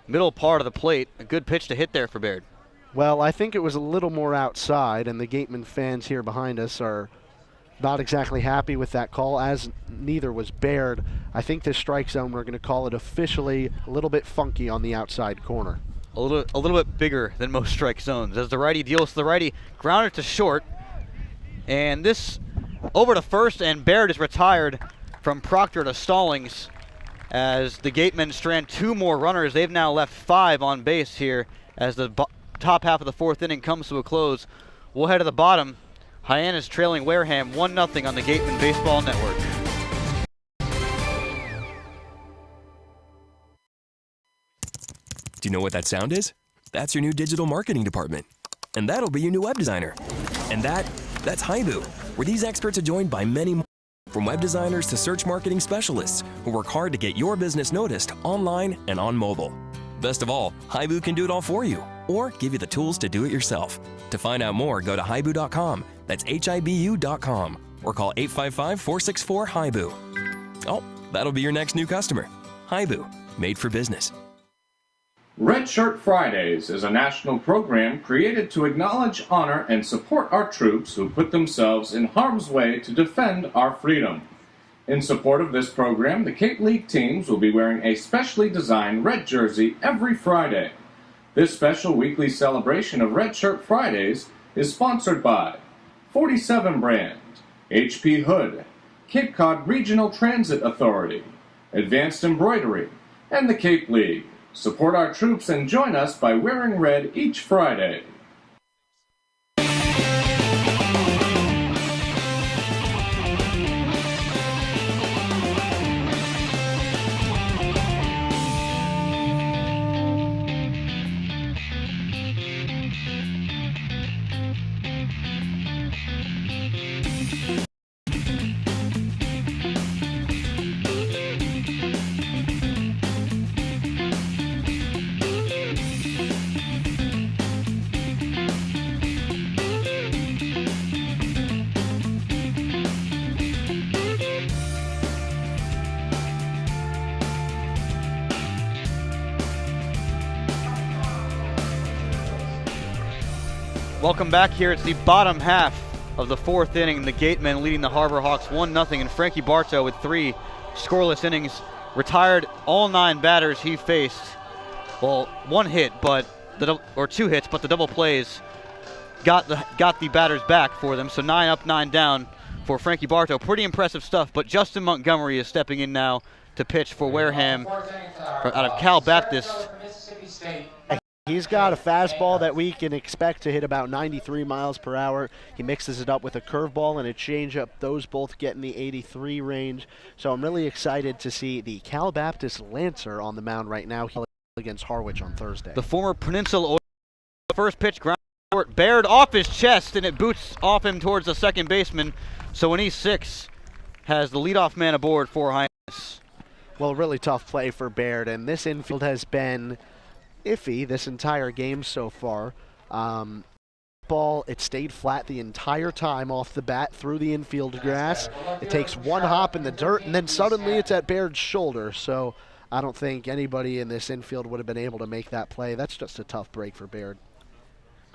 [SPEAKER 7] middle part of the plate. A good pitch to hit there for Baird.
[SPEAKER 5] Well, I think it was a little more outside, and the Gatemen fans here behind us are not exactly happy with that call, as neither was Baird. I think this strike zone, we're going to call it officially a little bit funky on the outside corner.
[SPEAKER 7] A little bit bigger than most strike zones as the righty deals to the righty, grounded to short, and this over to first, and Baird is retired from Proctor to Stallings as the Gatemen strand 2 more runners. They've now left 5 on base here as the top half of the 4th inning comes to a close. We'll head to the bottom. Hyannis trailing Wareham 1-0 on the Gatemen Baseball Network.
[SPEAKER 16] Do you know what that sound is? That's your new digital marketing department. And that'll be your new web designer. And that's Haibu, where these experts are joined by many more, from web designers to search marketing specialists who work hard to get your business noticed online and on mobile. Best of all, Haibu can do it all for you, or give you the tools to do it yourself. To find out more, go to haibu.com. That's HIBU.com. Or call 855-464-HIBU. Oh, that'll be your next new customer. Haibu, made for business.
[SPEAKER 11] Red Shirt Fridays is a national program created to acknowledge, honor, and support our troops who put themselves in harm's way to defend our freedom. In support of this program, the Cape League teams will be wearing a specially designed red jersey every Friday. This special weekly celebration of Red Shirt Fridays is sponsored by 47 Brand, HP Hood, Cape Cod Regional Transit Authority, Advanced Embroidery, and the Cape League. Support our troops and join us by wearing red each Friday.
[SPEAKER 7] Welcome back here. It's the bottom half of the fourth inning. The Gatemen leading the Harbor Hawks 1-0, and Frankie Bartow with 3 scoreless innings retired all 9 batters he faced. Well, 1 hit, or 2 hits, but the double plays got the batters back for them. So 9 up, 9 down for Frankie Bartow. Pretty impressive stuff. But Justin Montgomery is stepping in now to pitch for Wareham out of Cal Baptist.
[SPEAKER 5] He's got a fastball that we can expect to hit about 93 miles per hour. He mixes it up with a curveball and a changeup. Those both get in the 83 range. So I'm really excited to see the Cal Baptist Lancer on the mound right now against Harwich on Thursday.
[SPEAKER 7] The former Peninsula first pitch ground short, Baird off his chest, and it boots off him towards the second baseman. So an E6 has the leadoff man aboard for Hyannis.
[SPEAKER 5] Well, really tough play for Baird, and this infield has been iffy this entire game so far. Ball, it stayed flat the entire time off the bat through the infield grass. It takes one hop in the dirt, and then suddenly it's at Baird's shoulder. So I don't think anybody in this infield would have been able to make that play. That's just a tough break for Baird.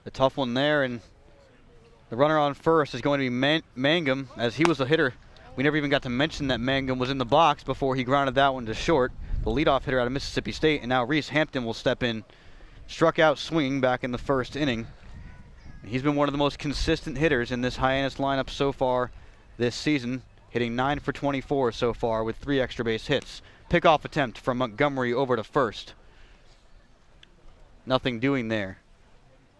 [SPEAKER 7] A tough one there, and the runner on first is going to be Mangum, as he was the hitter. We never even got to mention that Mangum was in the box before he grounded that one to short. The leadoff hitter out of Mississippi State, and now Reese Hampton will step in. Struck out swinging back in the first inning. He's been one of the most consistent hitters in this Hyannis lineup so far this season, hitting 9 for 24 so far with 3 extra base hits. Pickoff attempt from Montgomery over to first. Nothing doing there.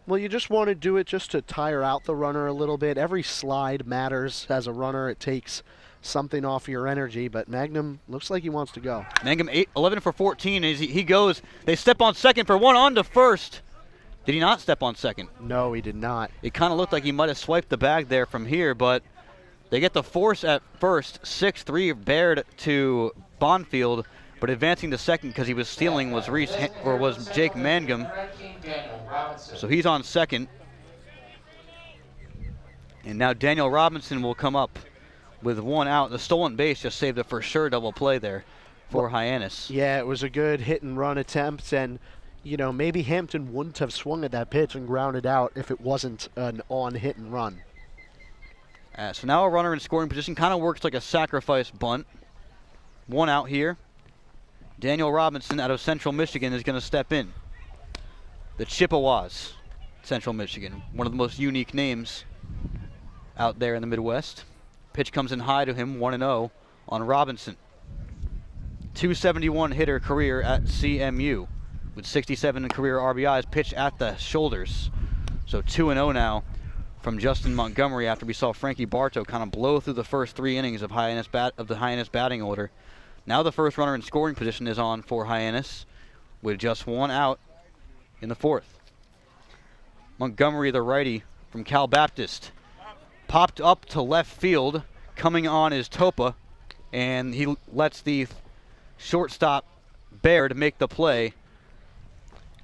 [SPEAKER 5] Well, you just want to do it just to tire out the runner a little bit. Every slide matters as a runner. It takes something off your energy, but Magnum looks like he wants to go.
[SPEAKER 7] Mangum 11 for 14 as he goes. They step on second for one on to first. Did he not step on second?
[SPEAKER 5] No, he did not.
[SPEAKER 7] It kind of looked like he might have swiped the bag there from here, but they get the force at first. 6-3 Baird to Bonfield, but advancing to second because he was stealing was Jake Mangum. So he's on second. And now Daniel Robinson will come up with 1 out. The stolen base just saved a for sure double play there for Hyannis.
[SPEAKER 5] Yeah, it was a good hit and run attempt, and maybe Hampton wouldn't have swung at that pitch and grounded out if it wasn't an on hit and run.
[SPEAKER 7] So now a runner in scoring position, kind of works like a sacrifice bunt. 1 out here. Daniel Robinson out of Central Michigan is going to step in. The Chippewas, Central Michigan, one of the most unique names out there in the Midwest. Pitch comes in high to him, 1-0 on Robinson. 271 hitter career at CMU with 67 career RBIs, pitch at the shoulders. So 2-0 now from Justin Montgomery after we saw Frankie Bartow kind of blow through the first 3 innings of the Hyannis batting order. Now the first runner in scoring position is on for Hyannis with just 1 out in the fourth. Montgomery, the righty from Cal Baptist, popped up to left field. Coming on is Topa, and he lets the shortstop Baird make the play.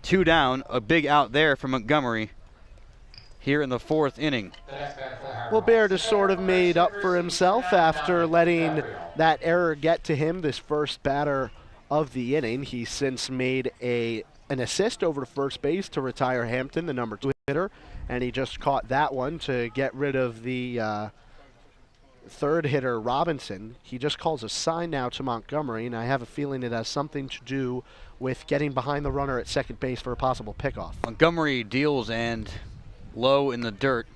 [SPEAKER 7] 2 down, a big out there for Montgomery here in the fourth inning.
[SPEAKER 5] Well, Baird has sort of made up for himself after letting that error get to him, this first batter of the inning. He's since made an assist over to first base to retire Hampton, the number 2 hitter, and he just caught that one to get rid of the third hitter, Robinson. He just calls a sign now to Montgomery, and I have a feeling it has something to do with getting behind the runner at second base for a possible pickoff.
[SPEAKER 7] Montgomery deals and low in the dirt.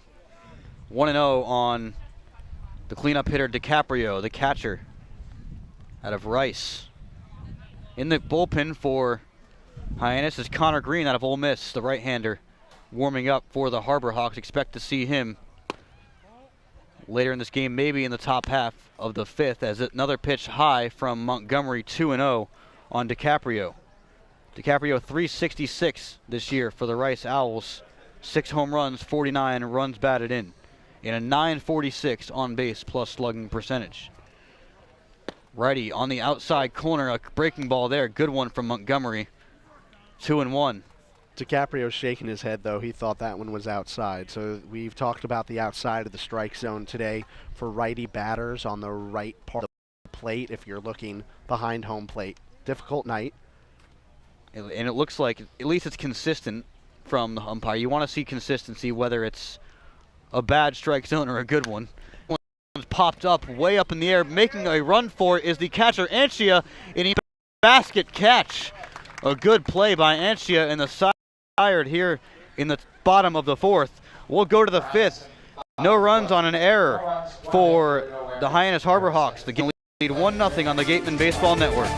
[SPEAKER 7] 1-0 on the cleanup hitter DiCaprio, the catcher out of Rice. In the bullpen for Hyannis is Connor Green out of Ole Miss, the right-hander, warming up for the Harbor Hawks. Expect to see him later in this game, maybe in the top half of the 5th, as another pitch high from Montgomery, 2-0 on DiCaprio. DiCaprio 366 this year for the Rice Owls. 6 home runs, 49 runs batted in a 946 on base plus slugging percentage. Righty on the outside corner, a breaking ball there. Good one from Montgomery. 2-1.
[SPEAKER 5] DiCaprio's shaking his head, though. He thought that one was outside. So we've talked about the outside of the strike zone today for righty batters on the right part of the plate if you're looking behind home plate. Difficult night.
[SPEAKER 7] And it looks like at least it's consistent from the umpire. You want to see consistency, whether it's a bad strike zone or a good one. One's popped up way up in the air. Making a run for it is the catcher, Anchia, in a basket catch. A good play by Anchia in the side here in the bottom of the 4th. We'll go to the 5th. No runs on an error for the Hyannis Harbor Hawks. The game lead 1-0 on the Gatemen Baseball Network.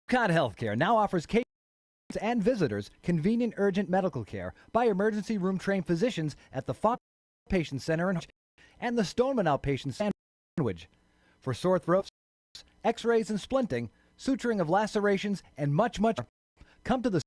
[SPEAKER 14] Cape Cod Healthcare now offers patients and visitors convenient urgent medical care by emergency room trained physicians at the Fox Patient Center and the Stoneman Outpatient Sandwich. For sore throats, x-rays and splinting, suturing of lacerations, and much more, come to the